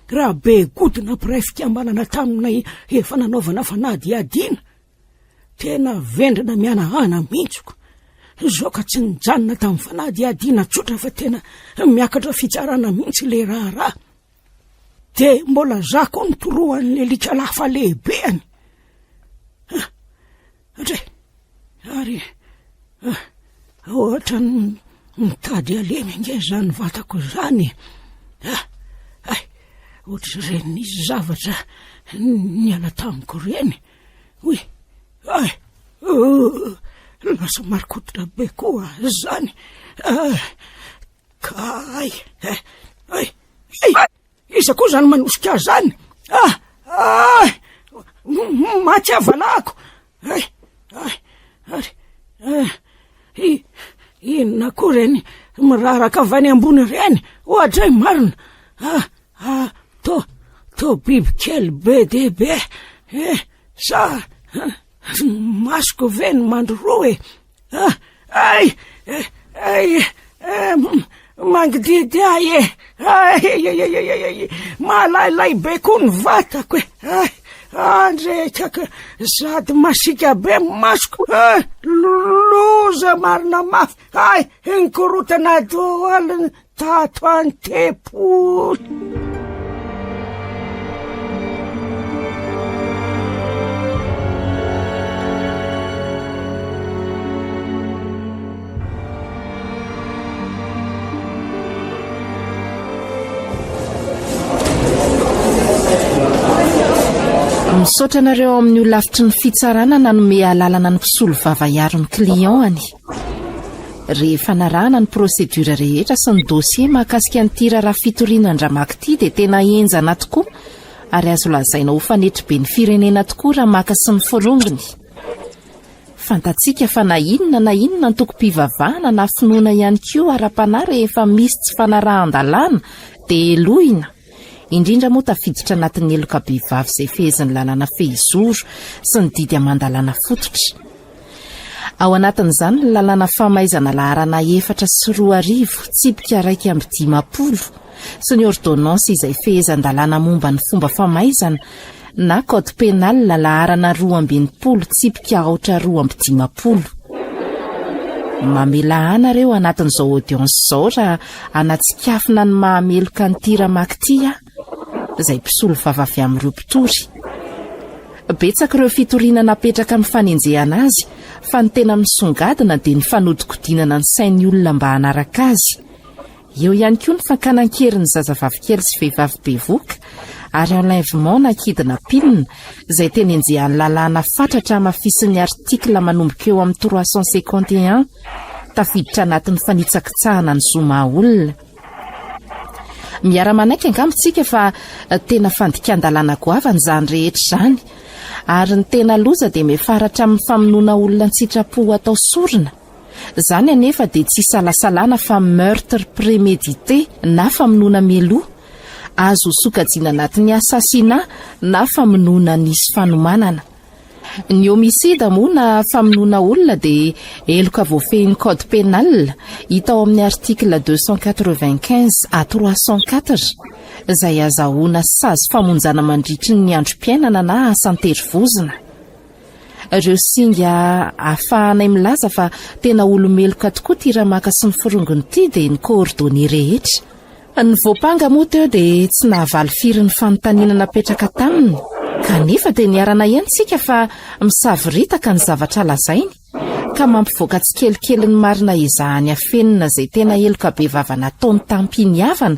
raha be godina mpiray fikambanana taminay efa nanaovana fanady adina. Tena vendrina mianahana mihitsiko. Zao ka tsy nijanona tamin'ny fanady adina tsotra fa tena miakatra fitsarana mihitsy le raha. De mbola zako ny toroan'le lika lafa lehibeany. Ary ohatra mitady alemy nge zany vatako zany. Ohatra reny nisy zavatra niala tamiko reny. Lasa marikototra be koa zany. Isa koa zany manosika zany. Maty avalako. Inona koa reny miraraka avany ambony reny. Ohatra marina. To biby kely be de be. Sa masoko veny mandroe. Mangididy malailay be koa ny vatako. Andrekaka sady masika be masoko. Loza marina mafy. Inkorotana doaliny tato antepo. Misaotra nareo amin'ny olavitry ny fitsarana nanome alalana ny mpisolo vavaiaro ny klientany. Rehefa narahana ny prosedura rehetra sy ny dossier mahakasika ny raharaha fitoriana andramaky ity dia tena enjana tokoa ary azo lazaina ho fanetry be ny firenena tokoa raha maka sy ny forongony. Fantatsika fa na inona ny toko-pivavahana na finoana ihany koa ara-panahy rehefa misy tsy fanarahan-dalàna dia elohina. Indrindra moa tafiditra anatin'ny eloka behivavy izay fehezin'ny lalana fehizoro sy ny didy aman-dalàna fototra. Ao anatin'izany ny lalàna famaizana laharana 4 tsipika 250 sy ny ordonnance izay fehezan-dalàna momba ny fomba famaizana na code pénal laharana 12 tsipika 250. Mamela anareo anatin'izao audience zao raha anatsikafina ny mahameloka ny tiramaky ity izay mpisolo vavavy amin'ireo mpitory. Betsaka ireo fitoriana napetraka amin'ny fanenjehana azy fa ny tena misongadina dia ny fanodikodinana ny sain'ny olona mba hanaraka azy. Eo ihany koa ny fankanan-keriny zazavavy kely sy vehivavy bevoka ary enlèvement nakidina pilina izay tenenjehan'ny lalàna fatratra mafisin'ny artikla manomboka eo amin'ny 351 tafiditra anatin'ny fanitsakitsahana ny zoma olona. Miara-manaiky angamitsika fa tena fandikan-dalàna goavana izany rehetra izany ary ny tena loza dia mifaratra amin'ny famonoana olona ny sitrapo atao sorina. Izany anefa dia tsy salasalana fa meurtre prémédité na famonoana mialoha azo sokajiana anatin'ny asasina na famonoana nisy fanomanana. Ny homicida moa na famonoana olona dia eloka voafehin'ny code pénal hita ao amin'ny article 295 à 304 izay azahoana sazy famonjana mandritry ny androm-piainana na asan-terivozina. Ireo singa ahafahanay milaza fa tena olomeloka tokoa ty ramaka sy ny firongony ity dia ny coordonné rehetra. Ny voapanga moa teo dia tsy nahavaly firy ny fanontaniana napetraka taminy, kanefa dia niarana ihany fa misaviritaka ny zavatra lazainy ka mampivoaka tsikelikely ny marina izahany afenina izay tena eloka be vavana taony tampiny havana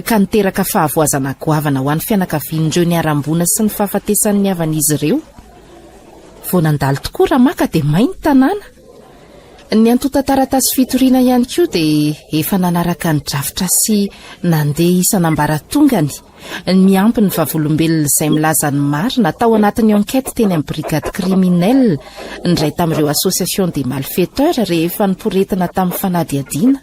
ka niteraka fahavoazana goavana ho an'ny fianakavian'ireo niarambona sy ny fahafatesan'ny havan'izy ireo. Vao nandalo tokoa ramaka dia mainy tanàna. Ny antota taratasy fitoriana ihany koa dia efa nanaraka ny drafitra sy nandeha isanambaratongany miampy ny vavolombelona izay milaza ny marina tao anatin'ny enquête teny amin'ny brigade criminelle indray tamin'ireo association des malfaiteurs rehefa niporetina tamin'ny fanadiadiana.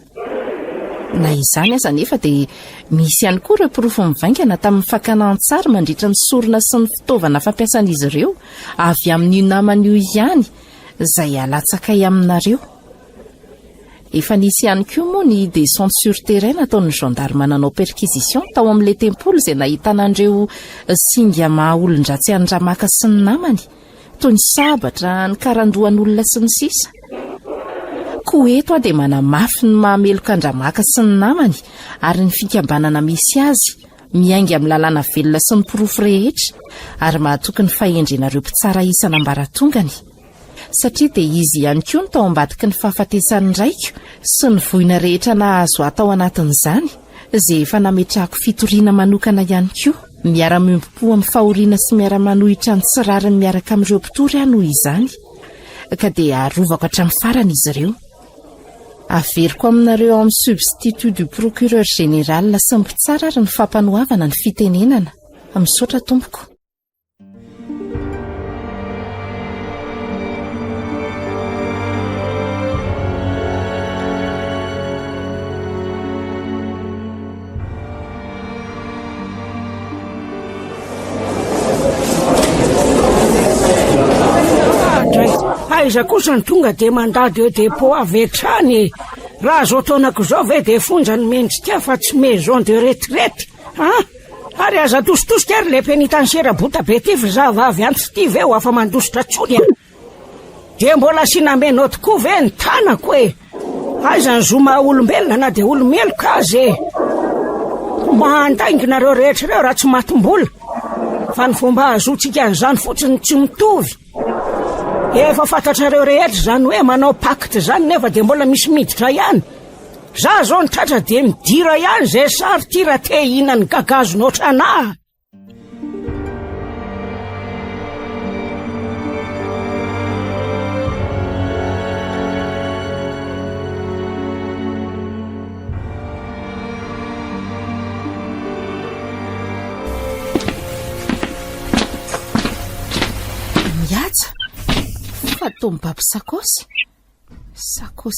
Na izany aza nefa dia misy ihany koa ireo porofo mivaingana tamin'ny fakana an-tsary mandritra ny sorona sy ny fitaovana fampiasan'izy ireo avy amin'ny namany io ihany izay alatsakay aminareo. Efa nisy ihany koa moa ny descente sur terrain nataon'ny gendarme nanao perquisition tao amin'ilay tempolo izay nahitanandreo singa maha-olon-dratsy an'ny ramaka sy ny namany toy ny sabatra, ny karandoan'olona sy ny sisa. Koa eto dia manamafy ny mahameloka an-dramaka sy ny namany ary ny fikambanana misy azy miainga amin'ny lalàna velona sy ny porofo rehetra ary mahatoky ny fahendrenareo mpitsara isanambaratongany. Satria dia izy ihany koa ny tao ambadiky ny fahafatesan'ny raiko sy ny voina rehetra nahazo atao anatin'izany izay efa nametrahako fitoriana manokana ihany koa. Miara-miompo amin'ny fahoriana sy miara-manohitra ny tsirariny miaraka amin'ireo mpitory ano izany ka dia arovako hatramin'ny farany izy ireo. Averiko aminareo amin'ny substitut du procureur général sy ny mpitsara ary ny fampanohavana ny fitenenana. Misaotra tompoko. Aiza kosa ny tonga dia mandady eo dépôt avy hatrany. Raha zao taonako izao ve dia fonja ny mendrika fa tsy maison de retraite ary aza tositosika ary le pénitentiaire Botabe ty fizava avy antsy ty ve ho afa mandositra tsony dia mbola sinamena tokoa ve ny tanako aiza ny zoma olombelona na dia olomeloka azy mandainginareo rehetra ireo raha tsy matim-bola fa ny fomba azotsika an'izany fotsiny tsy mitovy. Efa fantatrareo rehetra izany hoe manao pacte izany nefa dia mbola misy miditra ihany. Za zao ny tratra dia midira ihany izay sary tira te hihinany gagazo notranahy. Tombaby sakosy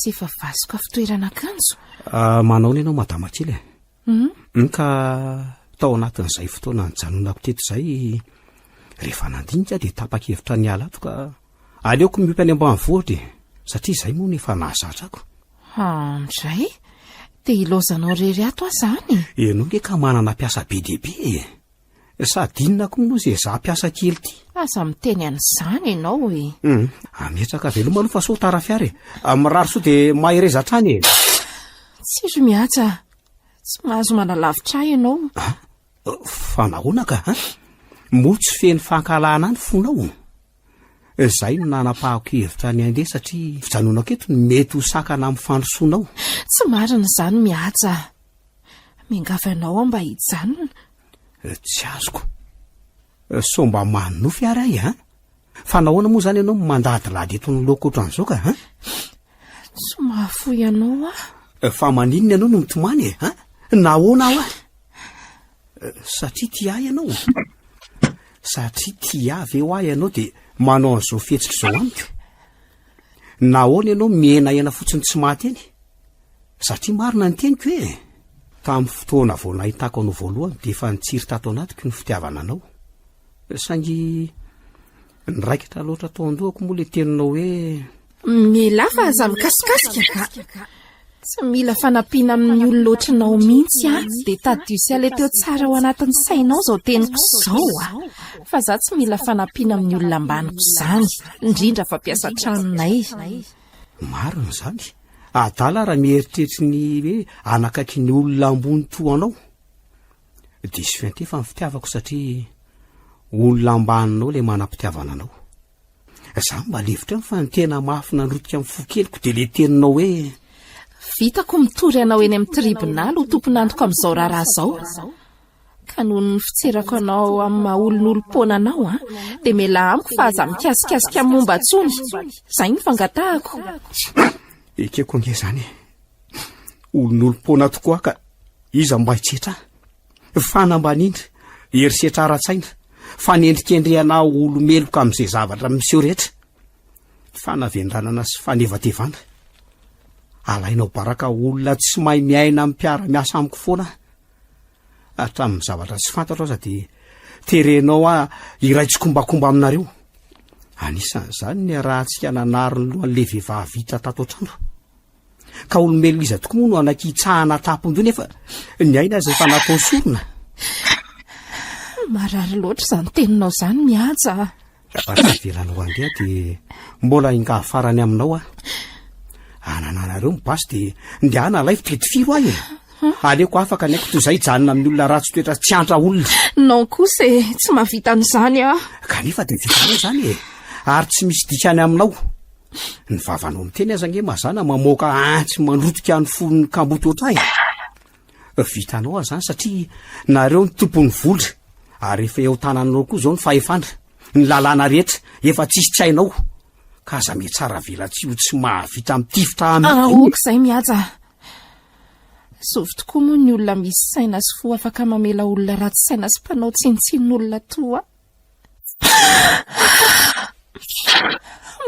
efa vasoka fitoerana akanjo. Manao ianao madama kely ka tao anatin'izay fotoana nijanonako teto izay rehefa nandinika dia tapa-kevitra ny alato ka aleoko miompy any ambanivohitra satria izay moa ny efa nahazatrako. Andray dia ilozanao rery ato azany. Ianao nge ka manana piasa be dia be sady inonako moa izay za piasa kely ty. Aza miteny an'izany ianao ametraka veloma aloha fa so tara fiara mirary so dia mahereza trany tsy ry mihaja tsy mahazo manalavitra ianao. Fa nahoana ka moa tsy feny fankalana any fonao. Izay no nanapahako hevitra ny andeha satria fijanonako eto mety ho sakana amin'ny fandrosoanao. Tsy marina izany mihaja, mingavanao mba hijanona. Tsy azoko so mba manofy ary fa nahoana moa izany ianao mandady lady eto ny loko ohatran'izao ka tsy mahafoy ianao fa maninona ianao no mitomany nahoana aho satria tia ianao satria tia avy eo ahy ianao dia manao an'izao fihetsika izao amiko. Nahoana ianao miena fotsiny tsy maty eny satria marina ny teniko tamin'ny fotoana vao nahitako anao voalohany dia efa nitsiry tato anatiko ny fitiavana anao. Saingy niraikitra loatra tao andohako moa le teninao hoe mila fa aza mikasikasika ka. Tsy mila fanampiana amin'ny olon-loatranao mihitsy dia tadio sy ale teo tsara ao anatin'ny sainao izao teniko izao fa za tsy mila fanampiana amin'ny olona ambaniko izany, indrindra fa mpiasa tranonay. marina izany. Adala raha mieritreritra ny hoe anakaiky ny olona ambony toa anao. Diso fianty fa mifitiavako satria olona ambaninao le manam-pitiavana anao. Za mba levitra fa ny tena mafy nandrotika amin'ny fokeliko dia le teninao hoe vitako mitory anao eny amin'ny tribunal ho tomponandroko amin'izao raharaha izao. Ka noho ny fitserako anao amin'ny maha-olon'olom-pona anao dia mela amiko fa aza mikasikasika amin'ny momba ntsony. Izay ny fangatahako. Ekeko ange zany olon'olom-pona tokoa ka iza mba hitsetra fanambanindra herisetra ara-tsaina fanendrikendrehana olomeloka amin'izay zavatra miseho rehetra fanavendranana sy fanevatevana. Alainao baraka olona tsy mahay miaina amin'ny mpiara-miasa amiko foana hatramin'ny zavatra tsy fantatra aza dia terenao iraitsokombakomba aminareo. Anisan'izany ny rahantsika nanary ny lohan'le vehivavy hita tato an-trano. Ka olombelona iza tokoa moa no anakitsahana tampon-doha nefa ny aina izay efa natao sorona. Marary loatra izany teninao izany mihaja. Raha velanao andeha dia mbola inga farany aminao ananareo mibasy dia ndehana lay fitretifiry ahy aleko afaka naiko toy izay janona amin'ny olona ratsy toetra tsy antra olona. Non kosa tsy mahavita an'izany kanefa dia vitanao izany ary tsy misy dikany aminao. Ny vavanao miteny aza nge mazana mamoaka antsy mandrotika ny fon'ny kamboto ohatr'ahy. Vitanao azany satria nareo ny tompony vola ary efa eo tananao koa izao ny fahefana ny lalàna rehetra efa tsisy tsy hainao ka aza me tsara vela tsy ho tsy mahavita mitifitra ok izay mihaja. Sovy tokoa moa ny olona misy saina sy fo afaka mamela olona ratsy saina sy mpanao tsinotsinin'olona toa.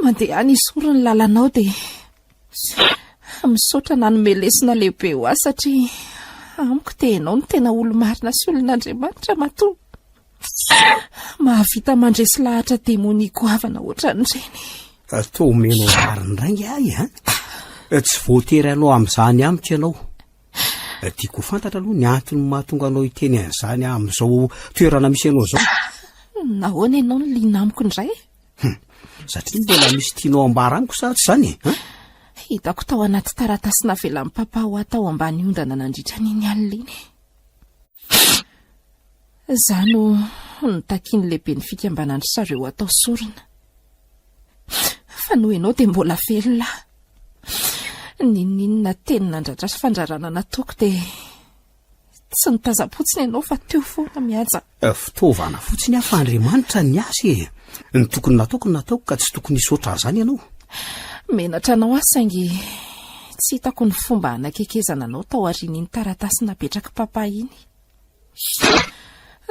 Mandeha any isoro ny lalanao dia misaotra nanomelesina lehibe ho ahy satria amiko dia ianao ny tena olo-marina sy olon'Andriamanitra matoa. Mahavita mandresy lahatra demoniko avana ohatran'ireny. Atao menao marindraingy ahy tsy voatery anao amin'izany amiko ianao. Tiako fantatra aloha ny antony mahatonga anao hiteny an'izany amin'izao toerana misy anao izao. Nahoana ianao no liana amiko indray? Satria mbola misy tianao ambara amiko sa tsy izany? Hitako tao anaty taratasy navelan'ny papa ho atao ambany ondana nandritra n'iny alina iny. Izany no takiany lehibe ny fikambanandry sareo atao sorona. Fa noho ianao dia mbola velona. Ninina teny nandratra sy fandrarana nataoko dia tsy nitaza-potsiny ianao fa teo foana mihaja. Fitaovana fotsiny afa Andriamanitra ny asy. Ny tokony nataoko ka tsy tokony hisaotra izany ianao. Menatra anao ahy saingy tsy hitako ny fomba hanakekezana anao tao aorian'iny taratasy napetraka papa iny.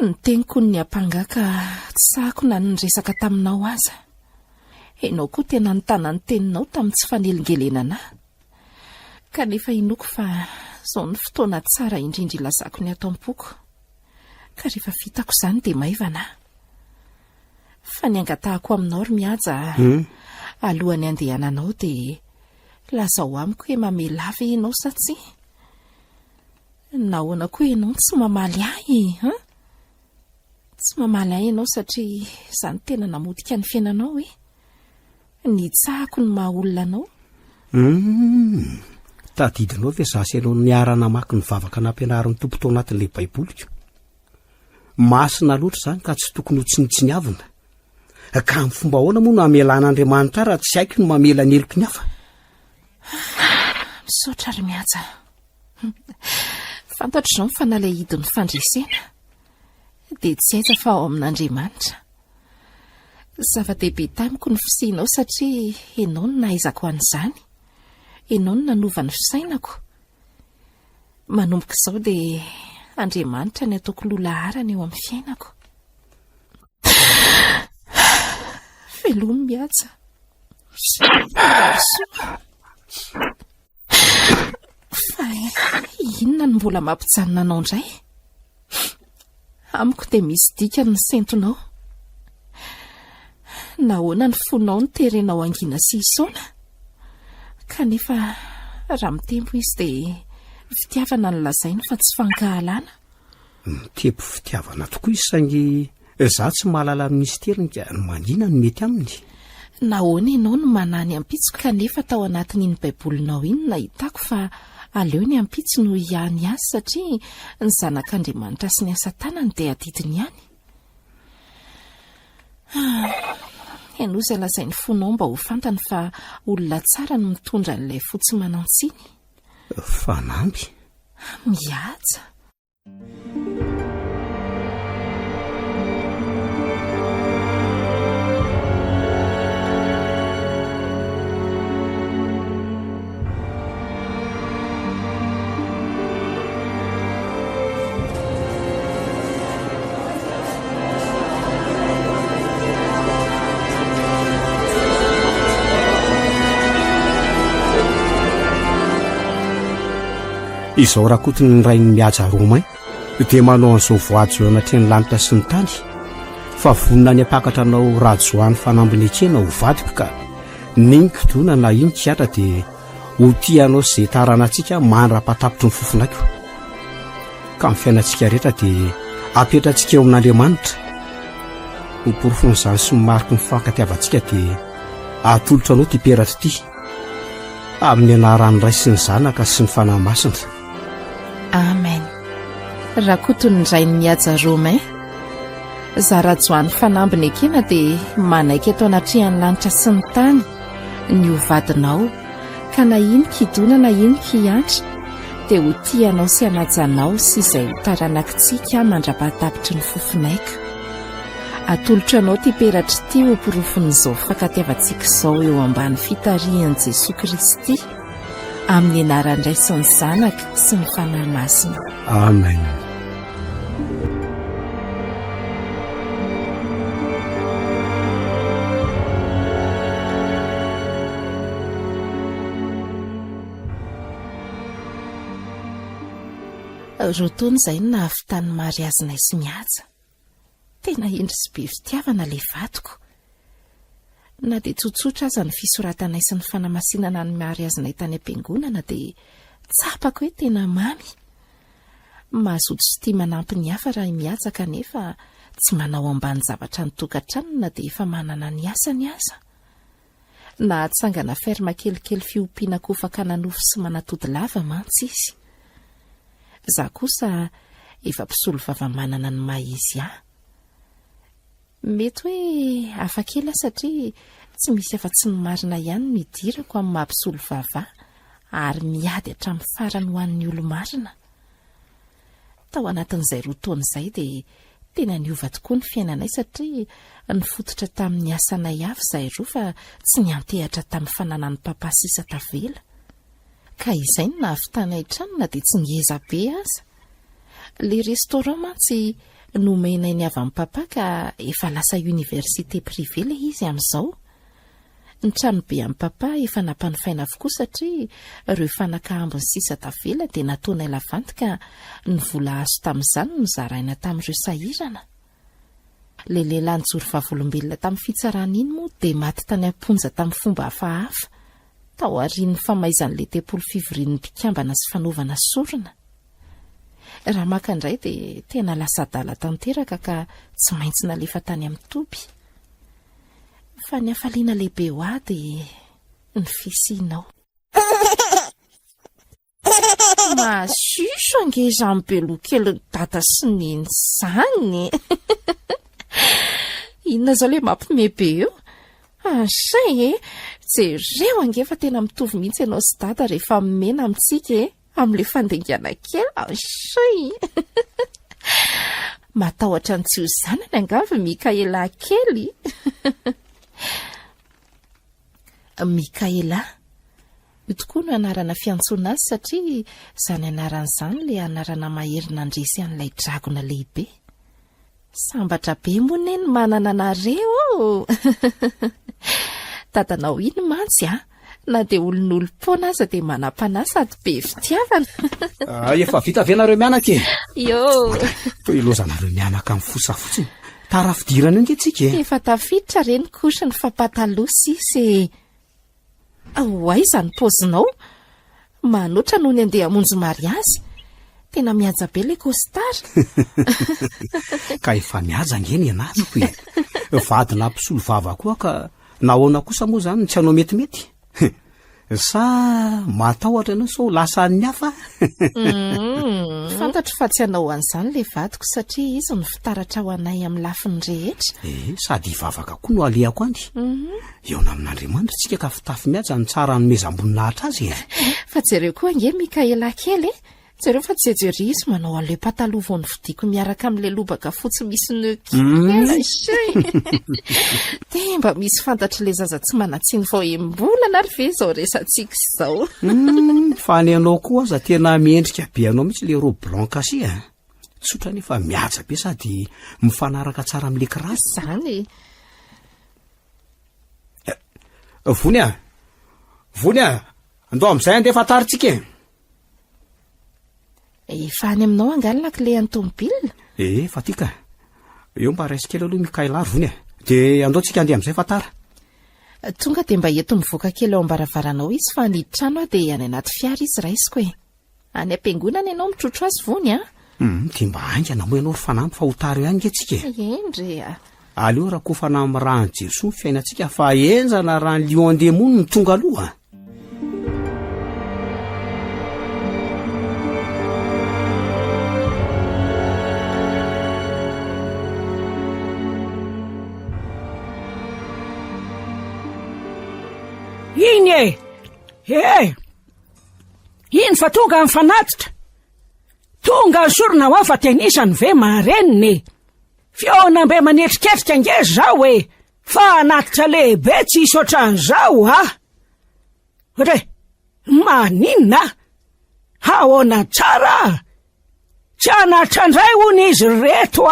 Ny teniko ny ampangaka tsy sahako na nyresaka taminao aza. Ianao koa tena nitana ny teninao tamin'ny tsy fanelingelenana. Kanefa inoko fa izao ny fotoana tsara indrindra ilazako ny ato am-poko. Ka rehefa vitako izany dia maivana. Fa ny angatahako aminao ry mihaja alohan'ny andehananao dia lazao amiko hoe mamelava ianao sa tsy? Nahoana koa ianao tsy mamaly ahy tsy mamaly ahy ianao satria izany tena namodika ny fiainanao nitsahako ny maha olona anao. Tadidinao ve zasy ianao niarana mamaky ny vavaka nampianarin'ny tompo tao anatin'ilay baiboliko. Masina loatra izany ka tsy tokony ho tsinitsiniavina. Ka amin'ny fomba ahoana moa no hamelan'Andriamanitra raha tsy haiko no mamela ny eloko ny hafa. Misaotra ry mihaja. Fantatro izao ny fanalahidin'ny fandresena dia tsy aiza fa ao amin'Andriamanitra. Zava-dehibe tamiko ny fisianao satria ianao no nahaizako an'izany. Ianao no nanova ny fisainako. Manomboka izao dia Andriamanitra ny ataoko lolaharana eo amin'ny fiainako. Velomy mihaja. Fa Inona no mbola mampijanona anao indray? Amiko dia misy dika ny sentonao. Nahoana ny fonao ny terenao angina sy isaona? Kanefa raha mitempo izy dia fitiavana no lazainy fa tsy fankahalana. Mitempo fitiavana tokoa izy saingy za tsy mahalala ny misterika no manina no mety aminy. Nahoana ianao no manany ampitso kanefa tao anatin'iny baibolinao iny nahitako fa aleo ny ampitso no ihany azy satria ny zanak'Andriamanitra sy ny asa tanany dia adidiny ihany. Ianao izay lazainy fonao mba ho fantany fa olona tsara no mitondra an'ilay fotsy manantsiny. Fanamby. Mihaja. Izao rakotony ny rainy mihaja Romain dia manao an'izao voajo anatreny lanitra sy ny tany fa vonina ny apakatra anao rajoany fanambiny ekena ho vadiko ka niny kidona na iny kiatra dia ho tianao izay taranantsika manra-patapitry ny fofonaiko ka ny fiainantsika rehetra dia apetratsika eo amin'Andriamanitra ho porofon'izany sy mariky ny fankatiavantsika dia atolotra anao ty peratra ity amin'ny anaran'ny Ray sy ny Zanaka sy ny Fanahy Masina. Amen. Rakotony ny rainy mihaja Romain. Zarajoany fanambiny ekena dia manaiky eto anatrihan'ny lanitra sy ny tany ny hovadinao ka na iny kidona na iny kiantra dia ho tianao sy hanajanao sy izay ho taranakitsika mandra-patapitry ny fofonaika. Atolotra anao ty peratra ity ho porofon'izao fankatiavantsika izao eo ambany fitarihan'i Jesosy Kristy amin'ny anaran'ny Ray sy ny Zanaka sy ny Fanahy Masina. Amen. Roa taona izay no nahavitany mariazinay sy mihaja. Tena endry sy be fitiavana ilay vadiko. Na dia tsotsotra aza ny fisoratanay sy ny fanamasinana ny mariazinay tany am-piangonana dia tsapako hoe tena mamy. Mazoto sy tia manampy ny hafa raha mihaja kanefa tsy manao ambany zavatra ny tokantranona dia efa manana ny asany aza. Na hatsangana ferma kelikely fiompiana kofakana nofo sy manatody lava mantsy izy. Za kosa efa mpisolo vava-manana ny maha izy ahy. Mety hoe hafakela satria tsy misy afa-tsy ny marina ihany midirako amin'ny mahampisolo vava ary miady hatramin'ny farany ho an'ny olo-marina. Tao anatin'izay roa taona izay dia tena niova tokoa ny fiainanay satria nifototra tamin'ny asanay avy izahay roa fa tsy niantehatra tamin'ny fananan'ny papa sisa tavela. Ka izay no nahavitanay trano na dia tsy ngeza be aza. Le restaurant mantsy nomenay ny avy amin'ny papa ka efa lasa université privé le izy amin'izao. Ny trano be amin'ny papa efa nampanofaina avokoa satria ireo fanaka ambiny sisa tavela dia nataonay lavanty ka ny vola azo tamin'izany no zaraina tamin'ireo sahirana. Le lehilahy nijoro vavolombelona tamin'ny fitsarana iny moa dia maty tany amponja tamin'ny fomba hafahafa tao aorian'ny famaizan'ilay tempolo fivorian'ny mpikambana sy fanaovana sorona. Raha maka indray dia tena lasa adala tanteraka ka tsy maintsy nalefa tany amin'ny toby. Fa ny hafaliana lehibe ho ahy dia ny fisianao. Masiso angeza amin'ny belokely dada sy niny izany. Inona izao ilay mampimebe eo? Say jereo angefa tena mitovy mihitsy ianao sy dada rehefa mimena amintsika amin'ilay fandengana kely. Say matahotra ny tsy ho zanany angavy Mikaela kely. Mikaela io tokoa no anarana fiantsoana azy satria izany anaran'izany ilay anarana maherina andresy an'ilay dragona lehibe. Sambatra be moa ny manana anareo. Dadanao iny mantsy na dia olon'olom-poana aza dia manam-panahy sady be fitiavana. Efa vita avy anareo mianaka e. Io ilozanareo mianaka amin'ny fosafotsiny. Tarafidirana io ntsika e. Efa tafiditra reny kosa ny fampataloha sisy. Ahoay izany paozinao? Manoatra noho ny andeha hamonjy mariazy. Tena mihaja be ilay kostara. Ka efa mihaja ngeny ianarako e. Vadina mpisolo vava koa ka nahoana kosa moa zany tsy anao metimety. Sa matahotra ianao sao lasa ny hafa. Fantatro fa tsy hanao an'izany le vadiko satria izy no fitaratra ho anay amin'ny lafiny rehetra. Sady hivavaka koa no alehako any. Eo na amin'Andriamanitra tsika ka fitafy mihaja ny tsara nomeza ambony lahatra azy e. Fa jereo koa nge Mikaela kely e. Jereo fa tsy jery izy manao an'ilay pataloha vao nividiko miaraka amin'ilay lobaka fotsy misy nœud. Dia mba misy fantatra ilay zaza tsy manatsiny vao embolana ary ve izao resantsika izao. Fa ny anao koa aza tena miendrika be anao mihitsy ilay robe blanc asi e. Tsotra nefa mihaja be sady mifanaraka tsara amin'ilay kiraro. Izany Vony andao amin'izay andeha fantaritsika e. Efa any aminao angalina clé any tomobila. Fa tika. Eo mba raisy kely aloha Mikaela ary Vony. Dia andaontsika andeha amin'izay fantara. Tonga dia mba eto mivoaka kely ao ambaravarana izy fa ny trano dia any anaty fiara izy raisiko e. Any am-piangonana ianao mitrotro azy Vony a? Dia mba haingana moa ianao ry fanampy fa ho tara eo ihany nge tsika. Endre a. Aleo raha kofana amin'ny rano Jesoa ny fiainantsika fa enjana raha ny lion andeha-mony ny tonga aloha. Iny iny fa tonga amin'ny fanatitra. Tonga ny sorona ho afa tenisany ve mareniny. Fiona mbe manetriketrika nge zao e. Fa anatitra lehibe tsy isotra an'izao Re, maninona? Ahoana tsara? Tsy anatra ndray hono izy reto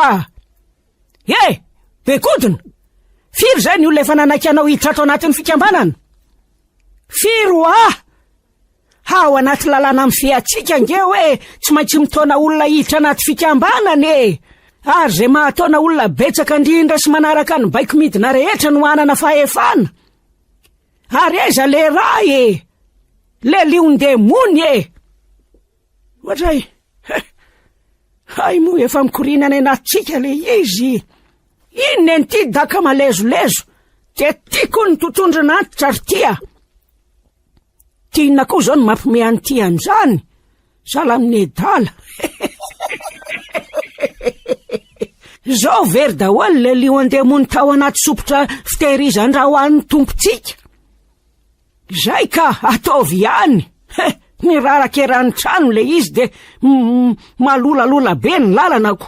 be kodina. Firy zay ny olona efa nanaiky anao hiditra ato anatin'ny fikambanana? Firy ao anaty lalàna amin'ny fiatsika nge hoe tsy maintsy mitona olona hiditra anaty fikambanana Ary zay mahatona olona betsaka indrindra sy manaraka ny baiko midina rehetra no anana fahefana. Ary eza le ray le lion-demony Ohatray, hay moa efa mikorinana anatsika le izy. Inona ny ty daka malezolezo? Dia tiako ny totondro n'antitra ry tia. Tiana koa zao ny mampime an'ity an'izany. Sala amin'ny edala. Zao very daholo le lion-demony tao anaty sopotra fitehirizan-draha ho an'ny tompontsika. Zay ka ataovy ihany. Ny rarakerany trano le izy de malolalola be ny lalanako.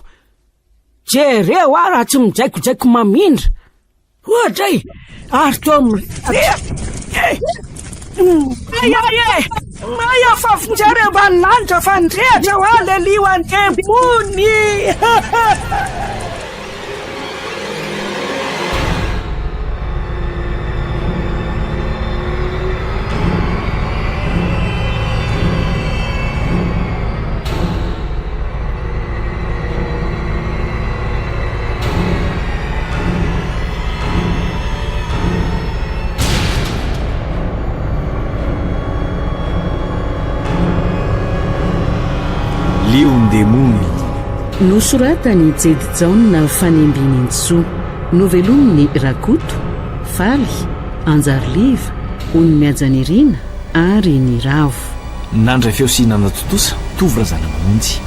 Jereo raha tsy mijaikojaiko mamindra. Ohatray, ary to Maya fa finjareo mba lanitra fa ndrehatra ho le lion-demony. Lion-demony nosoratany Jedy Jaona Fanembiny Ntsoa, novelominy Rakoto, Faly, Anjariliva, Onimiajanirina ary ny Ravo. Nandray fiausinana totosa, tovy razana mamonjy.